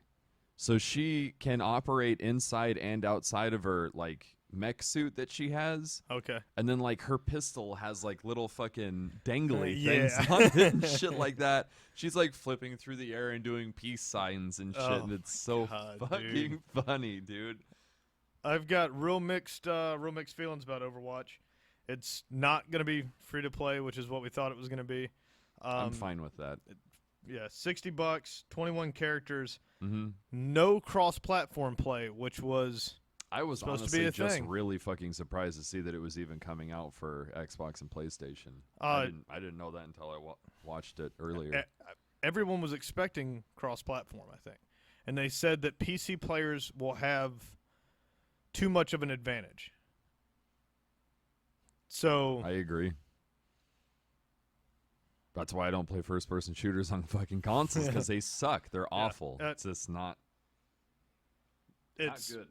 So she can operate inside and outside of her like mech suit that she has, Okay. and then like her pistol has like little fucking dangly Yeah. things on it and shit like that. She's like flipping through the air and doing peace signs and shit, Oh and it's so God, fucking dude. funny, dude. I've got real mixed feelings about Overwatch. It's not going to be free to play, which is what we thought it was going to be. I'm fine with that. Yeah, $60, 21 characters, Mm-hmm. no cross-platform play, which was I was supposed to honestly be a just thing. really fucking surprised to see that it was even coming out for Xbox and PlayStation. Uh, I didn't know that until I watched it earlier. everyone was expecting cross-platform, I think, and they said that PC players will have too much of an advantage. So I agree. That's why I don't play first-person shooters on fucking consoles, because they suck. They're awful. It's just not. it's good.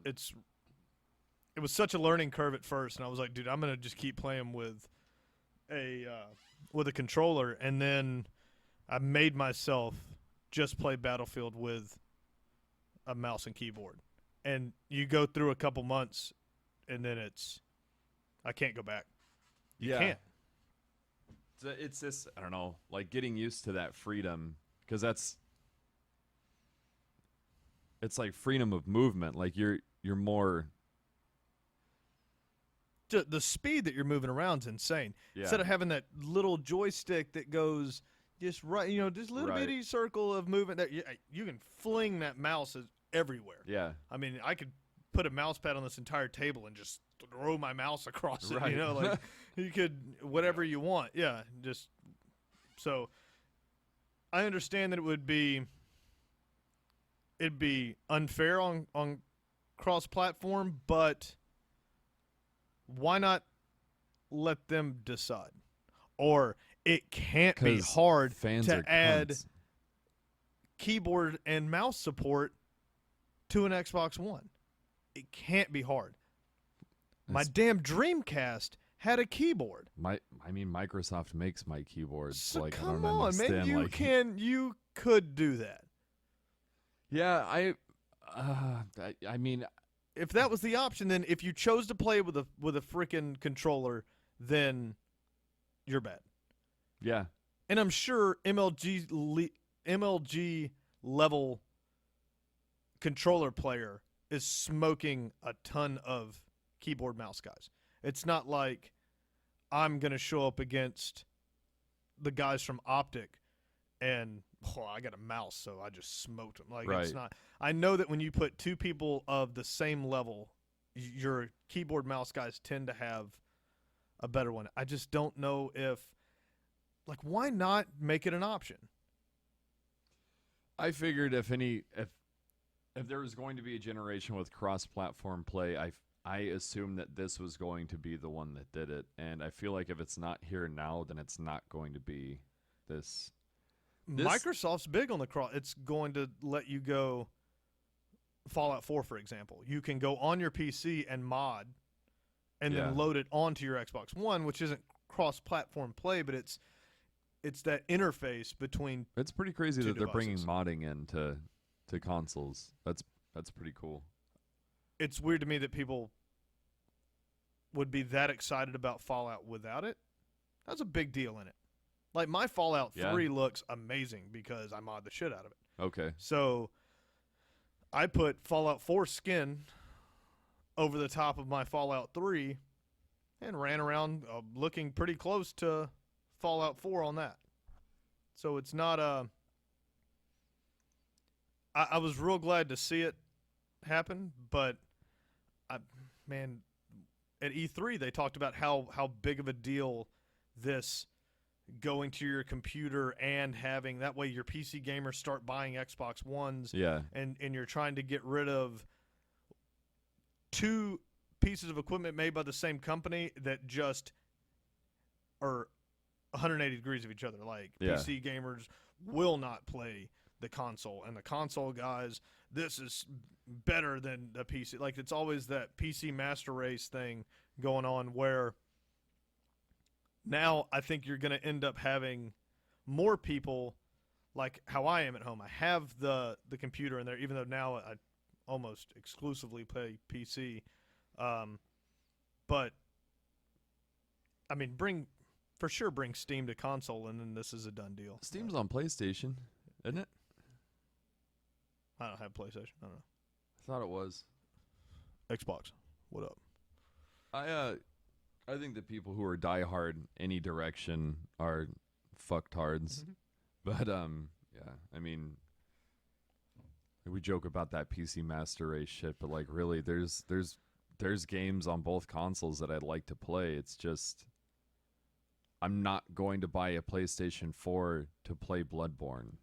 it was such a learning curve at first, and I was like, dude, I'm gonna just keep playing with a controller, and then I made myself just play Battlefield with a mouse and keyboard, and you go through a couple months, and then I can't go back. You can't. It's just, I don't know, like getting used to that freedom, because it's like freedom of movement. Like you're more. The speed that you're moving around is insane. Yeah. Instead of having that little joystick that goes just right, just little Right. bitty circle of movement, that you can fling that mouse everywhere. Yeah. I mean, I could put a mouse pad on this entire table and just throw my mouse across it. Right. You know, like you could whatever you want. Yeah, just so I understand that it'd be unfair on cross-platform, but why not let them decide? Or it can't be 'Cause hard fans to are add cunts. keyboard and mouse support to an Xbox One. It can't be hard. My That's- damn Dreamcast had a keyboard. I mean, Microsoft makes my keyboards. So like, I come don't on, understand. man. You could do that. Yeah, I mean, If that was the option, then if you chose to play with a freaking controller, then you're bad. yeah. And I'm sure MLG level controller player is smoking a ton of keyboard mouse guys. It's not like I'm going to show up against the guys from Optic and I got a mouse, so I just smoked them. Like, it's Right. not. I know that when you put two people of the same level, your keyboard mouse guys tend to have a better one. I just don't know if, like, why not make it an option? I figured if there was going to be a generation with cross-platform play, I assumed that this was going to be the one that did it, and I feel like if it's not here now, then it's not going to be this. Microsoft's big on the cross. It's going to let you go Fallout 4, for example. You can go on your PC and mod and Yeah. then load it onto your Xbox One, which isn't cross-platform play, but it's that interface between. It's pretty crazy Two that they're bringing devices. modding into consoles. That's pretty cool. It's weird to me that people would be that excited about Fallout without it. That's a big deal in it. Like, my Fallout Yeah. 3 looks amazing because I mod the shit out of it. Okay. So I put Fallout 4 skin over the top of my Fallout 3 and ran around looking pretty close to Fallout 4 on that. So it's not a... I was real glad to see it happen, but man, at E3 they talked about how big of a deal this going to your computer and having that way your PC gamers start buying Xbox Ones, Yeah. and you're trying to get rid of two pieces of equipment made by the same company that just are 180 degrees of each other. Like, Yeah. PC gamers will not play the console, and the console guys, this is better than the PC. Like, it's always that PC master race thing going on, where now I think you're going to end up having more people like how I am at home. I have the computer in there, even though now I almost exclusively play PC. But I mean, bring Steam to console, and then this is a done deal. Steam's on PlayStation, isn't it? I don't have PlayStation. I don't know. I thought it was. Xbox. What up? I think the people who are diehard any direction are fucktards. But yeah, I mean, we joke about that PC Master Race shit, but like, really, there's games on both consoles that I'd like to play. It's just I'm not going to buy a PlayStation 4 to play Bloodborne.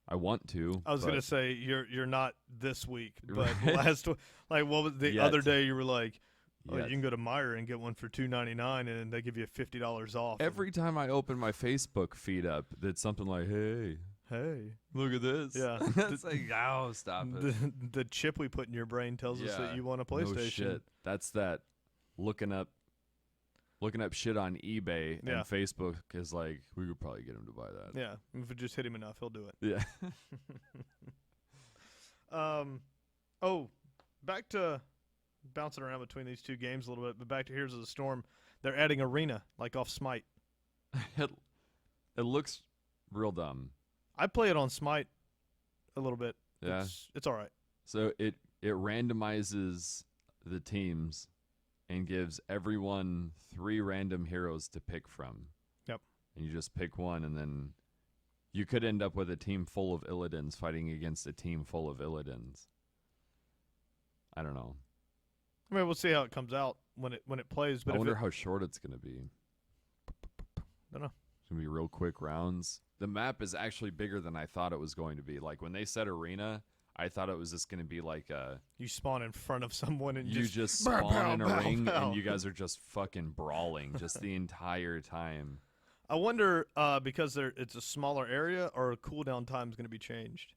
I want to. I was but gonna say you're not this week, but Right. last like what was the Yet. other day you were like, oh, Yet. you can go to Meijer and get one for $2.99, and they give you $50 off. Every time I open my Facebook feed up, it's something like, "Hey, hey, look at this." Yeah. It's like, oh, stop it. the chip we put in your brain tells us that you want a PlayStation. No shit. That's that looking up shit on eBay, Yeah. and Facebook is like, we could probably get him to buy that. Yeah, if we just hit him enough, he'll do it. Yeah. Oh, back to bouncing around between these two games a little bit, but back to Heroes of the Storm. They're adding Arena, like off Smite. it looks real dumb. I play it on Smite a little bit. Yeah. It's all right. So it randomizes the teams and gives everyone 3 random heroes to pick from. Yep. And you just pick one, and then you could end up with a team full of Illidan's fighting against a team full of Illidan's. I don't know. I mean, we'll see how it comes out when it plays. But I if wonder it, how short it's gonna be. don't know. It's gonna be real quick rounds. The map is actually bigger than I thought it was going to be. Like when they said arena, I thought it was just gonna be like You spawn in front of someone and you just spawn in a ring and you guys are just fucking brawling just the entire time. I wonder because it's a smaller area, or cooldown time is going to be changed.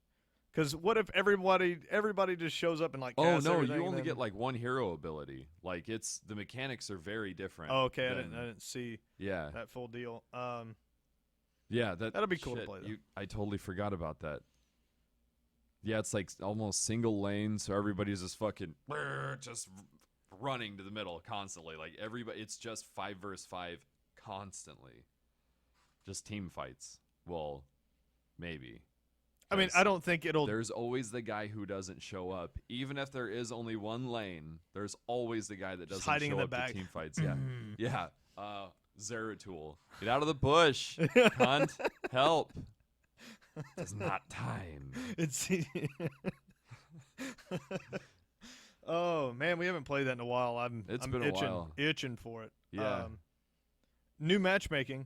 Because what if everybody just shows up and like? Oh casts no, everything you and only then- get like one hero ability. Like the mechanics are very different. Oh, okay, I than- didn't see Yeah, that full deal. yeah, That'll be cool to shit, play, though. I totally forgot about that. Yeah, it's like almost single lane, so everybody's just fucking just running to the middle constantly. Like everybody, it's just 5 versus 5 constantly. Just team fights. Well, maybe. I mean, I don't think it'll. There's always the guy who doesn't show up. Even if there is only one lane, there's always the guy that doesn't hiding show in the up back. to team fights. Yeah. Yeah. Zeratul. Get out of the bush. Cunt. Help. It's not time. It's. Oh man, we haven't played that in a while. I'm Been itching, a while. itching for it. Yeah. New matchmaking,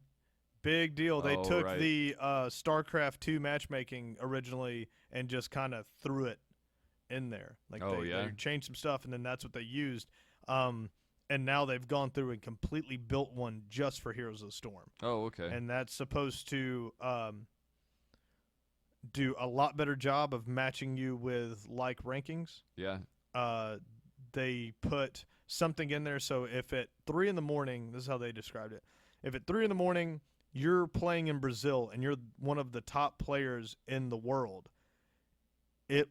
big deal. They Oh, took right. the StarCraft 2 matchmaking originally and just kind of threw it in there. Like Oh, they yeah? changed some stuff, and then that's what they used. And now they've gone through and completely built one just for Heroes of the Storm, Oh, okay. and that's supposed to do a lot better job of matching you with like rankings. Yeah. They put something in there, so if at 3 in the morning, this is how they described it. If at 3 in the morning you're playing in Brazil and you're one of the top players in the world, it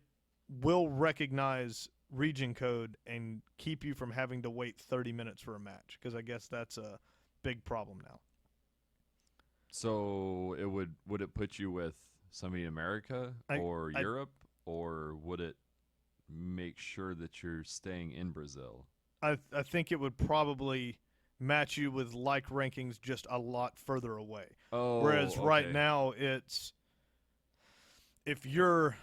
will recognize region code and keep you from having to wait 30 minutes for a match, because I guess that's a big problem now. So it would it put you with somebody in America or Europe, or would it make sure that you're staying in Brazil? I think it would probably match you with like rankings just a lot further away. Oh, Whereas right okay. now it's if you're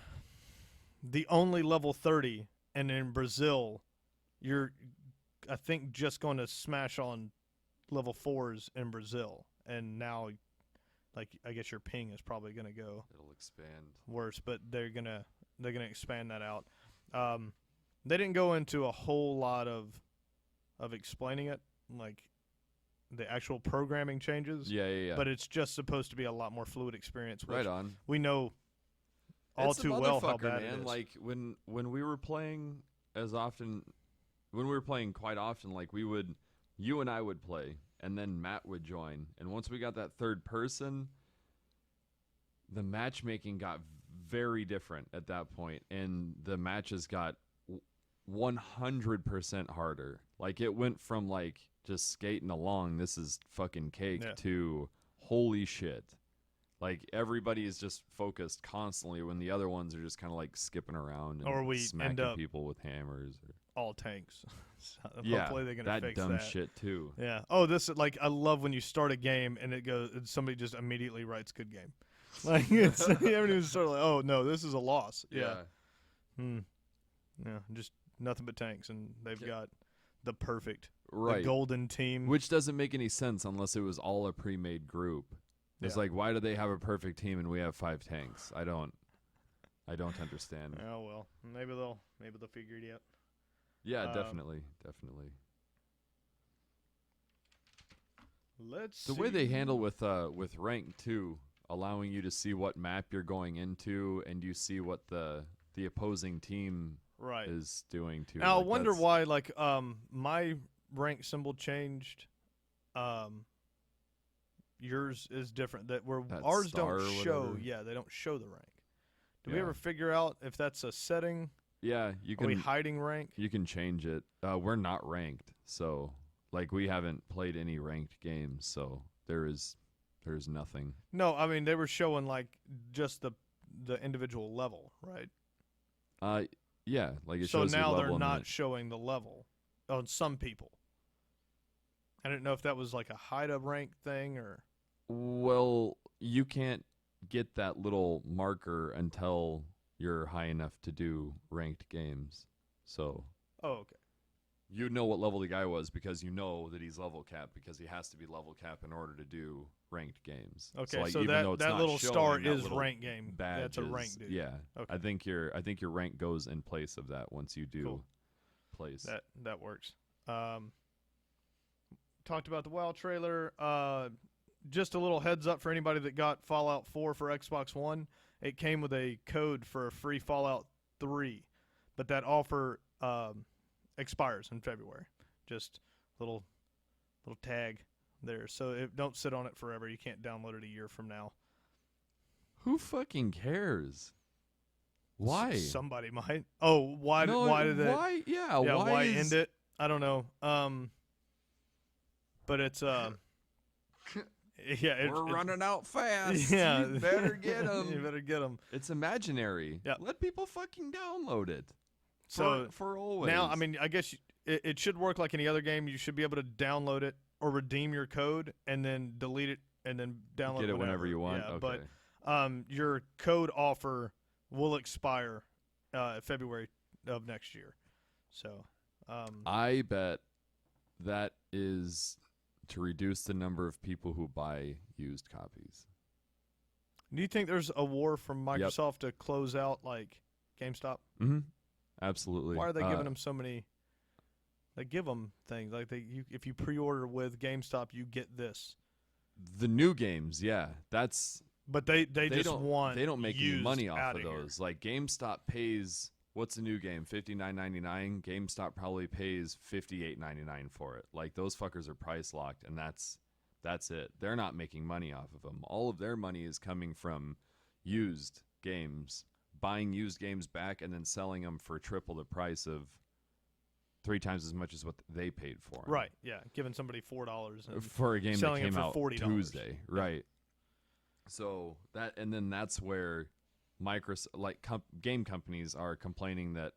the only level 30 and in Brazil you're I think just going to smash on level 4s in Brazil, and now like I guess your ping is probably going to go It'll expand. worse, but they're going to expand that out. They didn't go into a whole lot of explaining it, like the actual programming changes. Yeah. But it's just supposed to be a lot more fluid experience. Which Right on. We know all It's a too well how motherfucker, bad man. it is. Like when we were playing when we were playing quite often, like you and I would play, and then Matt would join, and once we got that third person, the matchmaking got very different at that point, and the matches got 100% harder. Like it went from like just skating along, this is fucking cake, Yeah. to holy shit. Like everybody is just focused constantly when the other ones are just kind of like skipping around and Or we smacking end up- people with hammers. Or, All tanks. So yeah, hopefully they're gonna that fix dumb that. shit too. Yeah. Oh, this is like I love when you start a game and it goes. And somebody just immediately writes "good game." Like it's you haven't even started. Like, oh no, this is a loss. Yeah. Yeah. Just nothing but tanks, and they've Yeah. got the perfect, Right. the golden team. Which doesn't make any sense unless it was all a pre-made group. It's Yeah. like, why do they have a perfect team and we have 5 tanks? I don't understand. Oh well, maybe they'll figure it out. Yeah, Um, definitely. Let's The way they handle with rank too, allowing you to see what map you're going into, and you see what the opposing team right. is doing too. Now I Like, wonder that's- why like my rank symbol changed. Yours is different. That where That ours star don't or show. whatever. Yeah, they don't show the rank. Do we Yeah. ever figure out if that's a setting? Yeah, you Are we can hiding rank? you can change it. We're not ranked, so like we haven't played any ranked games, so there's nothing. No, I mean they were showing like just the individual level, right? Yeah, like it So shows you now level they're and not then showing the level on some people. I didn't know if that was like a hide a rank thing or. well, you can't get that little marker until you're high enough to do ranked games. So, Oh, okay. you know what level the guy was because you know that he's level capped because he has to be level capped in order to do ranked games. Okay, like, so even though it's that not little star showing, that is little rank game. badge That's a is- rank dude. Yeah, Okay. I think your rank goes in place of that once you do Cool. place. That works. Talked about the WoW trailer. Just a little heads up for anybody that got Fallout 4 for Xbox One. It came with a code for a free Fallout 3, but that offer expires in February. Just little tag there, so don't sit on it forever. You can't download it a year from now. Who fucking cares? Why? Somebody might. Oh, why No, did it? why? Yeah, why is, end it? I don't know. But it's yeah, We're running out fast. Yeah, You better get them. You better get them. It's imaginary. Yeah. Let people fucking download it. So for always. now, I mean, I guess it should work like any other game. You should be able to download it or redeem your code and then delete it and then download get it whenever you want. Yeah, okay. but your code offer will expire February of next year. So I bet that is to reduce the number of people who buy used copies. do you think there's a war from Microsoft to close out like GameStop? Mm-hmm. Absolutely. Why are they giving them so many? They give them things like if you pre-order with GameStop, you get this. The new games, yeah, that's. But they just want they don't make any used money off outta of here. those. Like GameStop pays what's a new game $59.99. GameStop probably pays $58.99 for it. Like those fuckers are price locked, and that's it. They're not making money off of them. All of their money is coming from used games, buying used games back and then selling them for triple the price of 3 times as much as what they paid for 'em. Right? Yeah, giving somebody $4 and For a game that selling it came for out $40. Tuesday, right? So and then that's where Microsoft, like game companies, are complaining that,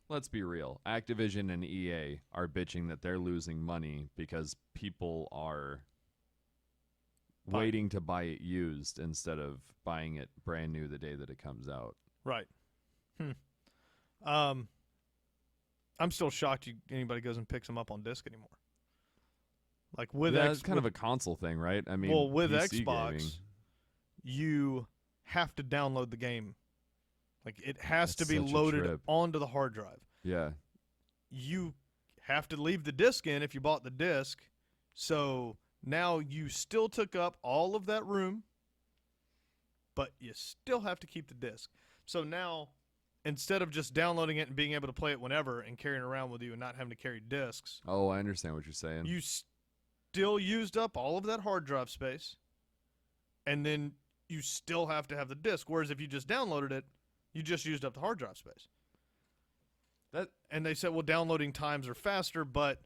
let's be real, Activision and EA are bitching that they're losing money because people are waiting to buy it used instead of buying it brand new the day that it comes out. Right. I'm still shocked anybody goes and picks them up on disc anymore. Like with That's kind of a console thing, right? I mean, well, with PC Xbox, gaming. you have to download the game. Like it has That's to be such a loaded trip. onto the hard drive. Yeah. You have to leave the disc in if you bought the disc. So now you still took up all of that room, but you still have to keep the disc. So now, instead of just downloading it and being able to play it whenever and carrying it around with you and not having to carry discs, Oh, I understand what you're saying. you still used up all of that hard drive space, and then you still have to have the disc. Whereas if you just downloaded it, you just used up the hard drive space. And they said, well, downloading times are faster, but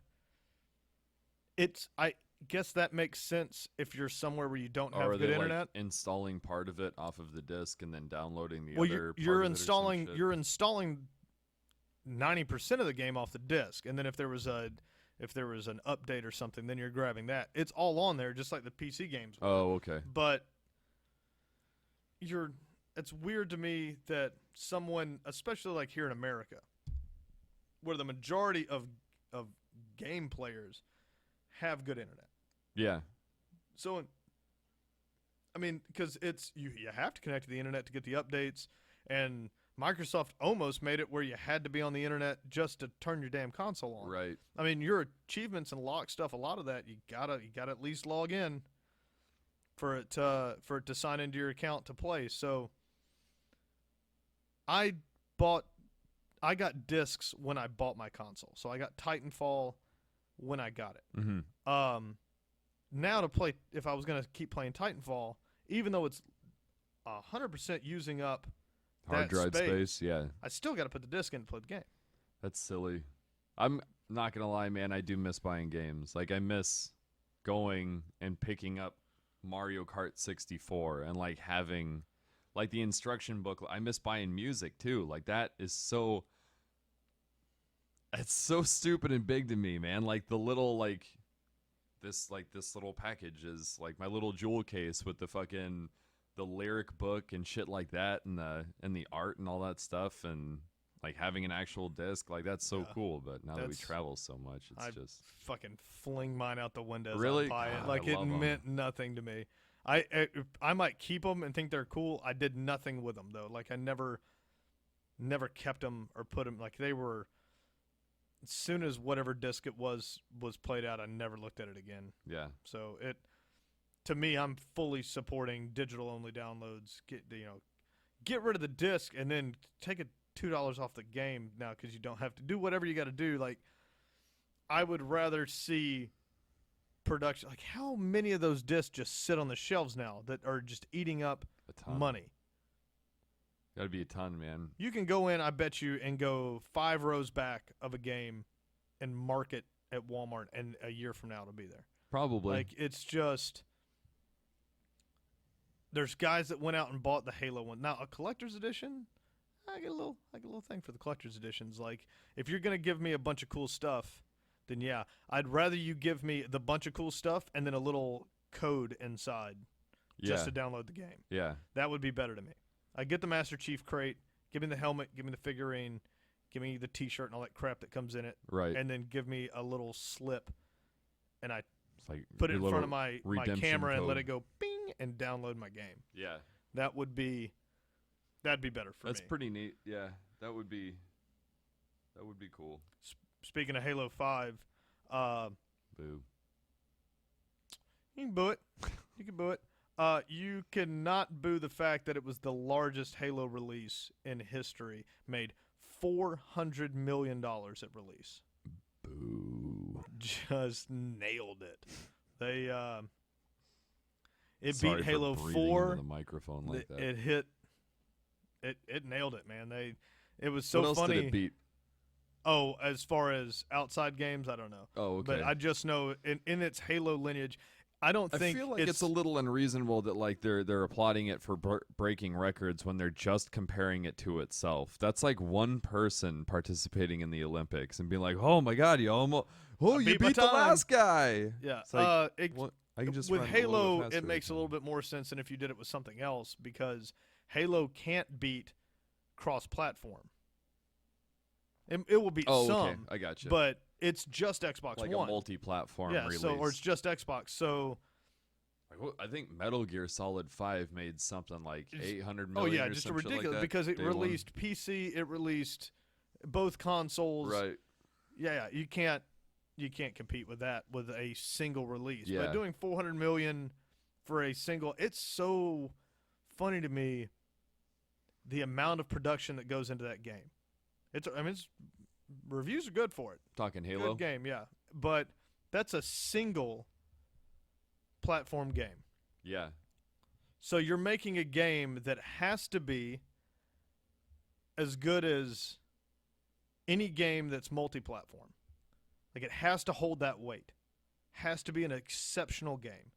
I guess that makes sense if you're somewhere where you don't Or have are good they internet. like installing part of it off of the disc and then downloading the Well, other you're part of it or some installing shit? you're installing 90% of the game off the disc, and then if there was an update or something, then you're grabbing that. It's all on there, just like the PC games. Oh, okay. But it's weird to me that someone, especially like here in America, where the majority of game players have good internet. Yeah. So, I mean, because you have to connect to the internet to get the updates, and Microsoft almost made it where you had to be on the internet just to turn your damn console on. Right. I mean, your achievements and lock stuff, a lot of that you gotta at least log in for it to sign into your account to play. So I got discs when I bought my console. So I got Titanfall when I got it. Mm-hmm. Now to play, if I was going to keep playing Titanfall, even though it's 100% using up Hard that drive space, yeah. I still got to put the disc in to play the game. That's silly. I'm not going to lie, man. I do miss buying games. Like, I miss going and picking up Mario Kart 64 and, like, having, like, the instruction book. I miss buying music, too. Like, that is so... It's so stupid and big to me, man. Like, the little, this little package is, like, my little jewel case with the lyric book and shit like that, and the art and all that stuff, and like having an actual disc, like that's so Yeah. cool. But now that we That's- travel so much, it's I just fucking fling mine out the window. as Really? I buy it. God, Like I it love 'em. meant nothing to me. I might keep them and think they're cool. I did nothing with them though. Like I never kept them or put them. Like they were. As soon as whatever disc it was played out, I never looked at it again. yeah. So it, to me, I'm fully supporting digital only downloads. Get rid of the disc and then take it $2 off the game now because you don't have to do whatever you got to do. Like, I would rather see production. Like, how many of those discs just sit on the shelves now that are just eating up A ton. money? Gotta be a ton, man. You can go in, I bet you, and go 5 rows back of a game and mark it at Walmart, and a year from now it'll be there. Probably. Like, it's just, there's guys that went out and bought the Halo one. Now, a collector's edition, I get a little thing for the collector's editions. Like, if you're gonna give me a bunch of cool stuff, then yeah, I'd rather you give me the bunch of cool stuff and then a little code inside just to download the game. Yeah. That would be better to me. I get the Master Chief crate, give me the helmet, give me the figurine, give me the T-shirt and all that crap that comes in it, Right. and then give me a little slip, and I It's like put it your in front little of my redemption camera and let code. it go bing and download my game. Yeah. That'd be better for That's me. pretty neat. Yeah. That would be cool. Speaking of Halo 5, Boo. you can boo it. You can boo it. You cannot boo the fact that it was the largest Halo release in history, made $400 million at release. Boo. Just nailed it. They it Sorry beat for Halo breathing into 4. the microphone like that. It hit. It nailed it, man. It was so what else funny. did it beat? Oh, as far as outside games, I don't know. Oh, okay. But I just know in its Halo lineage, I don't I think feel like it's a little unreasonable that like they're applauding it for breaking records when they're just comparing it to itself. That's like one person participating in the Olympics and being like, "Oh my God, you almost I you beat my beat the time." last guy." Yeah. It's like, It, what? I can just with run a little Halo, bit faster it makes a little bit more sense than if you did it with something else because Halo can't beat cross-platform. It will beat Oh, some, okay. I got you. but it's just Xbox like One. a multi-platform yeah, release. or it's just Xbox. So Like, I think Metal Gear Solid 5 made something like 800 oh million. yeah, or just a some shit ridiculous like that, because it day one. released PC, it released both consoles. Right. Yeah, you can't compete with that with a single release. Yeah. But doing 400 million for a single, it's so funny to me the amount of production that goes into that game. It's reviews are good for it. Talking Halo. Good game, yeah. But that's a single platform game. Yeah. So you're making a game that has to be as good as any game that's multi-platform. Like it has to hold that weight. Has to be an exceptional game.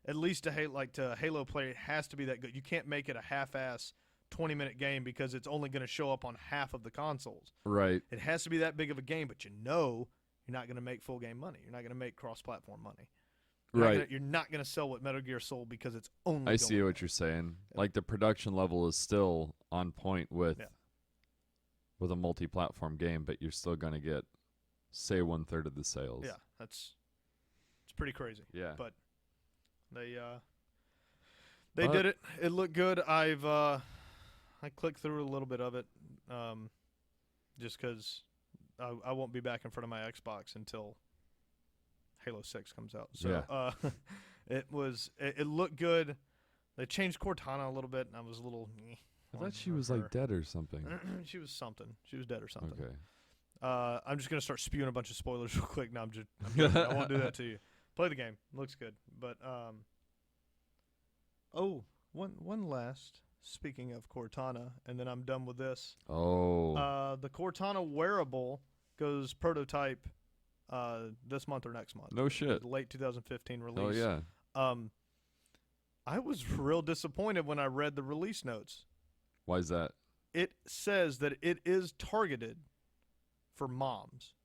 At least to Halo player, it has to be that good. You can't make it a half-ass 20-minute game because it's only going to show up on half of the consoles. Right. It has to be that big of a game, but you know you're not going to make full game money. You're not going to make cross-platform money. Right. You're not going to sell what Metal Gear sold because it's only. I see going what you're saying. Like the production level is still on point with a multi-platform game, but you're still going to get, say, 1/3 of the sales. Yeah, it's pretty crazy. Yeah. But they did it. It looked good. I clicked through a little bit of it, just because I won't be back in front of my Xbox until Halo 6 comes out. So it looked good. They changed Cortana a little bit, and I was a little. I thought she was like dead or something. She was something. She was dead or something. Okay. I'm just gonna start spewing a bunch of spoilers real quick. No, I'm joking. I won't do that to you. Play the game. Looks good. But one last. Speaking of Cortana, and then I'm done with this. Oh. The Cortana wearable goes prototype this month or next month. No shit. Late 2015 release. Oh yeah. I was real disappointed when I read the release notes. Why is that? It says that it is targeted for moms,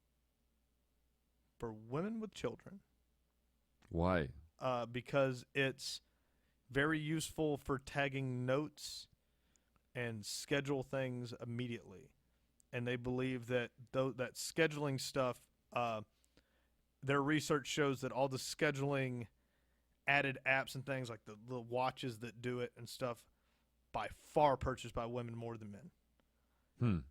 for women with children. Why? Because it's very useful for tagging notes and schedule things immediately. and they believe that that scheduling stuff, their research shows that all the scheduling added apps and things like the watches that do it and stuff, by far purchased by women more than men.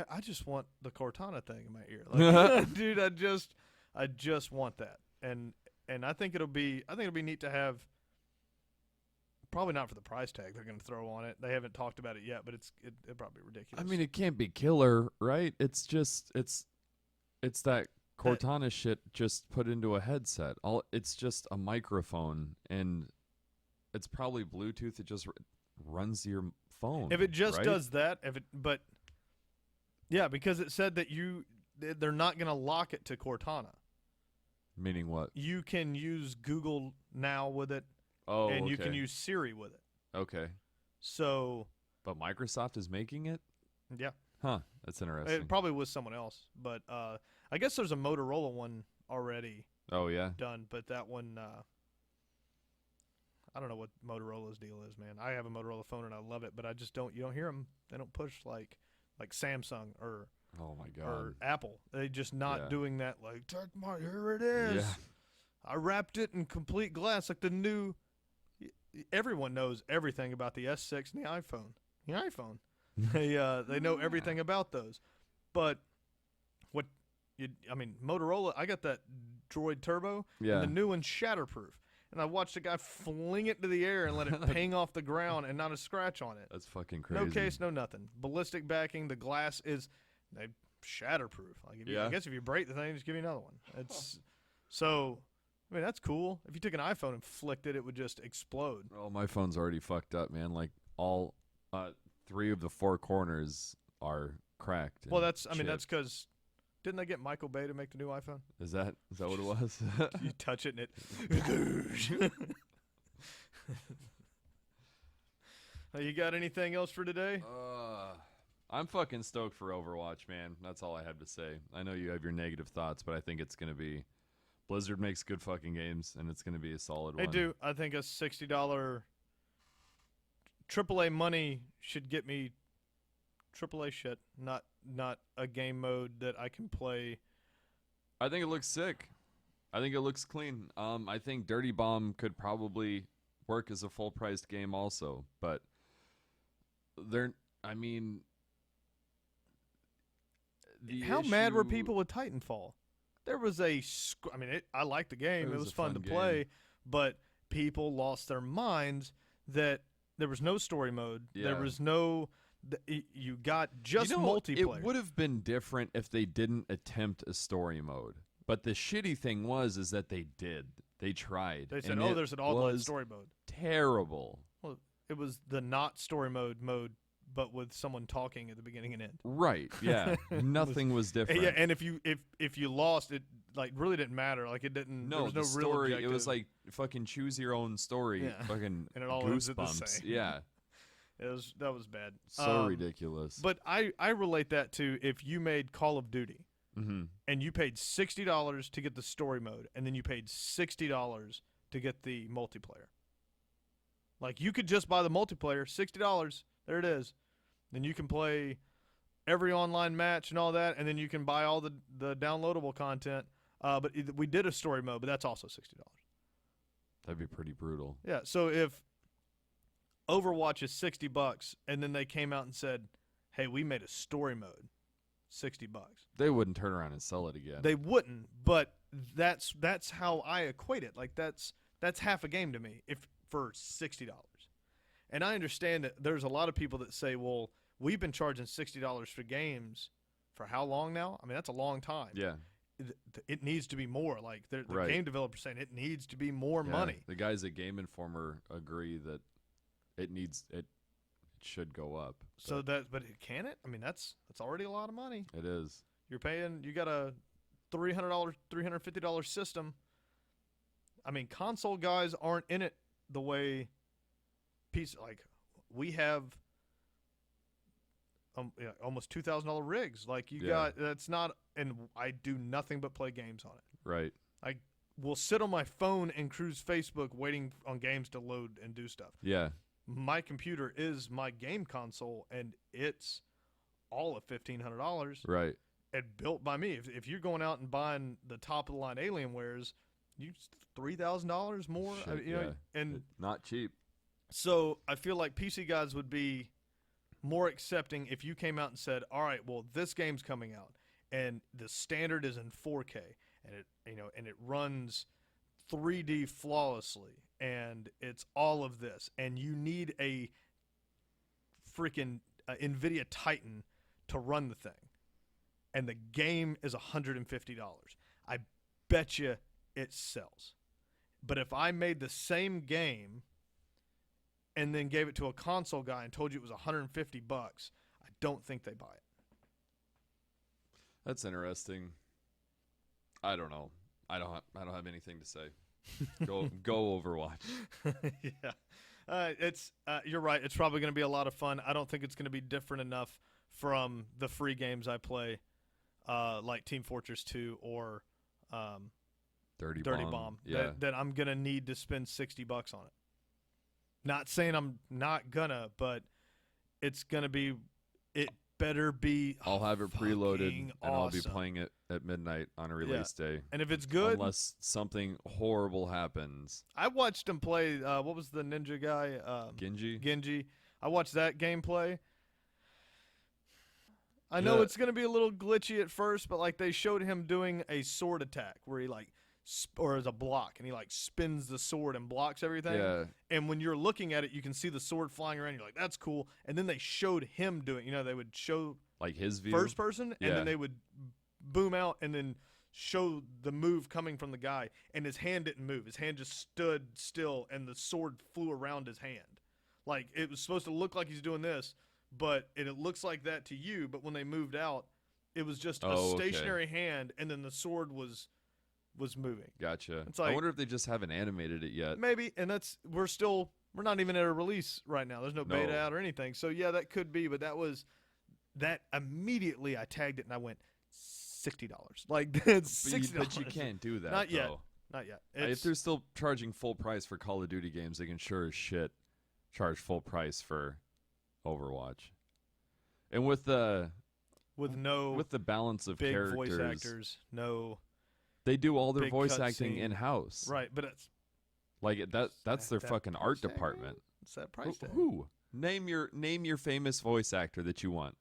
I just want the Cortana thing in my ear, like, dude. I just want that, and I think it'll be neat to have. Probably not for the price tag they're going to throw on it. They haven't talked about it yet, but it'll probably be ridiculous. I mean, it can't be killer, right? It's just it's that Cortana shit just put into a headset. It's just a microphone, and it's probably Bluetooth. It just runs your phone. If it just right? does that, yeah, because it said that they're not going to lock it to Cortana. Meaning what? You can use Google Now with it. Oh, and okay. you can use Siri with it. Okay. So. But Microsoft is making it? Yeah. Huh. That's interesting. It probably was someone else, but I guess there's a Motorola one already. Oh yeah. Done, but that one, I don't know what Motorola's deal is, man. I have a Motorola phone and I love it, but I just don't. You don't hear them. They don't push like Samsung or. Oh my God. Or Apple. They just not doing that. Like, here it is. Yeah. I wrapped it in complete glass, like the new. Everyone knows everything about the S6 and the iPhone. The iPhone, they know everything about those. But Motorola. I got that Droid Turbo. Yeah. And the new one's shatterproof. And I watched a guy fling it to the air and let it ping off the ground and not a scratch on it. That's fucking crazy. No case, no nothing. Ballistic backing. The glass is shatterproof. Like I guess if you break the thing, just give me another one. It's so. I mean, that's cool. If you took an iPhone and flicked it, it would just explode. Oh, my phone's already fucked up, man. Like all 3 of the 4 corners are cracked. Well, that's because didn't they get Michael Bay to make the new iPhone? Is that what it was? You touch it and it. You got anything else for today? I'm fucking stoked for Overwatch, man. That's all I have to say. I know you have your negative thoughts, but I think it's gonna be. Blizzard makes good fucking games, and it's going to be a solid one. They do. I think a $60 AAA money should get me AAA shit, not a game mode that I can play. I think it looks sick. I think it looks clean. I think Dirty Bomb could probably work as a full-priced game also, but how mad were people with Titanfall? There was I liked the game. It was fun to play, but people lost their minds that there was no story mode. Yeah. There was no. You got just multiplayer. It would have been different if they didn't attempt a story mode. But the shitty thing is that they did. They tried. They said, there's an all-blood story mode. Terrible. Well, it was the not story mode, but with someone talking at the beginning and end. Right. Yeah. Nothing was different. Yeah, and if you lost, it really didn't matter. Like it didn't. No, there was no story. Real objective. It was like fucking choose your own story. Yeah. Fucking and it all goosebumps. The same. Yeah. That was bad. So ridiculous. But I relate that to if you made Call of Duty, and you paid $60 to get the story mode, and then you paid $60 to get the multiplayer. Like you could just buy the multiplayer, $60. There it is. Then you can play every online match and all that, and then you can buy all the downloadable content. But we did a story mode, but that's also $60. That'd be pretty brutal. Yeah. So if Overwatch is $60, and then they came out and said, "Hey, we made a story mode, $60." They wouldn't turn around and sell it again. They wouldn't, but that's how I equate it. Like that's half a game to me for $60. And I understand that there's a lot of people that say, "Well, we've been charging $60 for games for how long now?" I mean, that's a long time. Yeah. It needs to be more. Like the right. game developers saying it needs to be more money. The guys at Game Informer agree that it should go up. So but can it? I mean, that's already a lot of money. It is. You got a $300, $350 system. I mean, console guys aren't in it the way like we have almost $2,000 rigs. Like you got, that's not, and I do nothing but play games on it. Right. I will sit on my phone and cruise Facebook waiting on games to load and do stuff. Yeah. My computer is my game console, and it's all of $1,500 Right. and built by me. If you're going out and buying the top of the line Alienwares, you $3,000 more. Shit, You know, yeah. and Not cheap. so I feel like PC guys would be more accepting if you came out and said, "All right, well, this game's coming out, and the standard is in 4K, and it runs 3D flawlessly, and it's all of this, and you need a freaking NVIDIA Titan to run the thing, and the game is $150. I bet you it sells. But if I made the same game and then gave it to a console guy and told you it was $150, I don't think they buy it. That's interesting. I don't know. I don't have anything to say. Go Overwatch. Yeah. You're right. It's probably going to be a lot of fun. I don't think it's going to be different enough from the free games I play, like Team Fortress 2 or Dirty Bomb. Yeah. That I'm going to need to spend $60 on it. Not saying I'm not gonna, but it's going to be – it better be I'll have it preloaded, and awesome. I'll be playing it at midnight on a release day. And if it's good – unless something horrible happens. I watched him play what was the ninja guy? Genji? I watched that gameplay. I know Yeah. it's going to be a little glitchy at first, but like they showed him doing a sword attack where he like or as a block, and he like spins the sword and blocks everything. Yeah. And when you're looking at it, you can see the sword flying around. You're like, that's cool. And then they showed him doing. They would show Like his view? first person, and Yeah. then they would boom out and then show the move coming from the guy, and his hand didn't move. His hand just stood still, and the sword flew around his hand. Like it was supposed to look like he's doing this, but it looks like that to you. But when they moved out, it was just a stationary hand, and then the sword was moving. Gotcha. It's like- I wonder if they just haven't animated it yet. Maybe, and we're not even at a release right now. There's no beta No. out or anything. So yeah, that could be, but that immediately I tagged it and I went $60. Like that's $60. But you can't do that. Not yet. though. Not yet. If they're still charging full price for Call of Duty games, they can sure as shit charge full price for Overwatch. And with the balance of big characters, voice actors, no they do all their big voice cut acting scene. in house. right, but it's Like that's their that fucking price art tag, man? department. It's that price tag. Who? Name your famous voice actor that you want.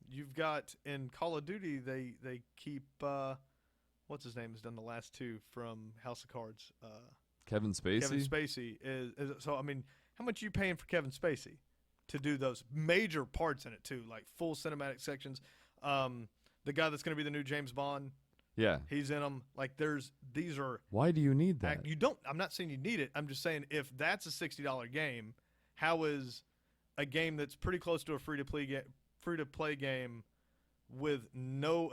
You've got in Call of Duty they keep what's his name has done the last two from House of Cards. Kevin Spacey. Kevin Spacey is so. I mean, how much are you paying for Kevin Spacey to do those major parts in it too, like full cinematic sections? The guy that's going to be the new James Bond, Yeah. he's in them. Like these are. Why do you need that? You don't. I'm not saying you need it. I'm just saying if that's a $60 game, how is a game that's pretty close to a free to play game with no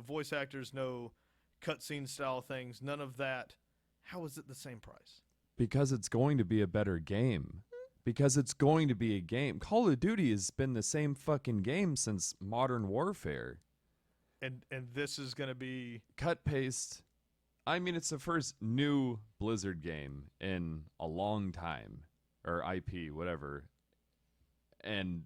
voice actors, no cutscene style things, none of that? How is it the same price? Because it's going to be a better game. Because it's going to be a game. Call of Duty has been the same fucking game since Modern Warfare. And this is going to be Cut paste. I mean, it's the first new Blizzard game in a long time, or IP, whatever. And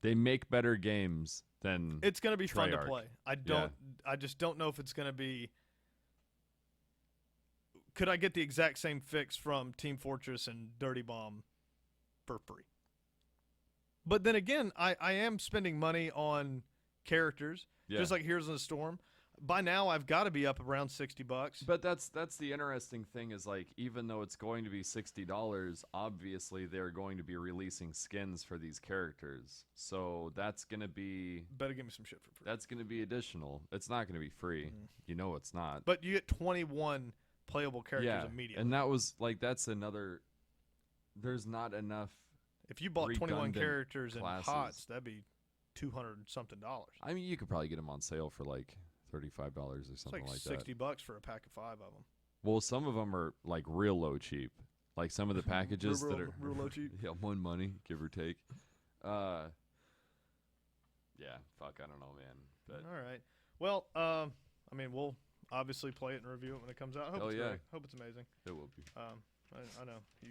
they make better games than it's going to be fun to Treyarch. play. Yeah. I just don't know if it's going to be. Could I get the exact same fix from Team Fortress and Dirty Bomb for free? But then again, I am spending money on characters, just like Heroes in the Storm. By now, I've got to be up around $60. But that's the interesting thing is, like, even though it's going to be $60, obviously they're going to be releasing skins for these characters. So that's going to be Better give me some shit for free. that's going to be additional. It's not going to be free. You know it's not. But you get 21 playable characters immediately. And that was like that's another there's not enough. If you bought 21 redundant characters classes. in HOTS, that'd be $200 something. I mean, you could probably get them on sale for like $35 or It's something like like that. $60 for a pack of 5 of them. Well, some of them are like real low cheap. Like some of the packages that are real low cheap. Yeah, $1 money, give or take. Yeah, fuck, I don't know, man. But All right. Well, I mean, we'll obviously play it and review it when it comes out. I hope Hell it's yeah. great. Hope it's amazing. it will be. I know you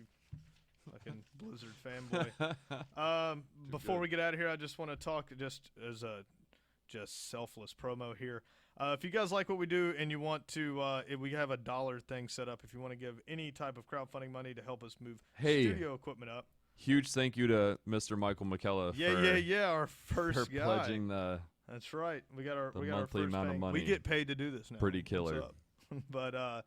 Fucking Blizzard fanboy. Before we get out of here, I just want to talk just as a selfless promo here. If you guys like what we do and you want to, we have a dollar thing set up. If you want to give any type of crowdfunding money to help us move studio equipment up. Huge thank you to Mr. Michael McKellar our first for guy. pledging the That's right. We got our the we got our monthly first amount of thing. money. We get paid to do this now. Pretty killer. What's up? But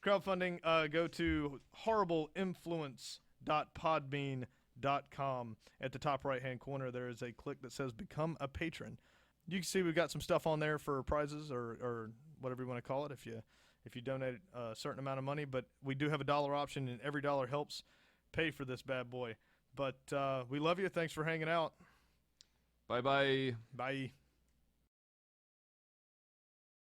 crowdfunding, go to horribleinfluence.podbean.com. At the top right-hand corner, there is a click that says Become a Patron. You can see we've got some stuff on there for prizes or whatever you want to call it if you donate a certain amount of money. But we do have a dollar option, and every dollar helps pay for this bad boy. But we love you. Thanks for hanging out. Bye-bye. Bye.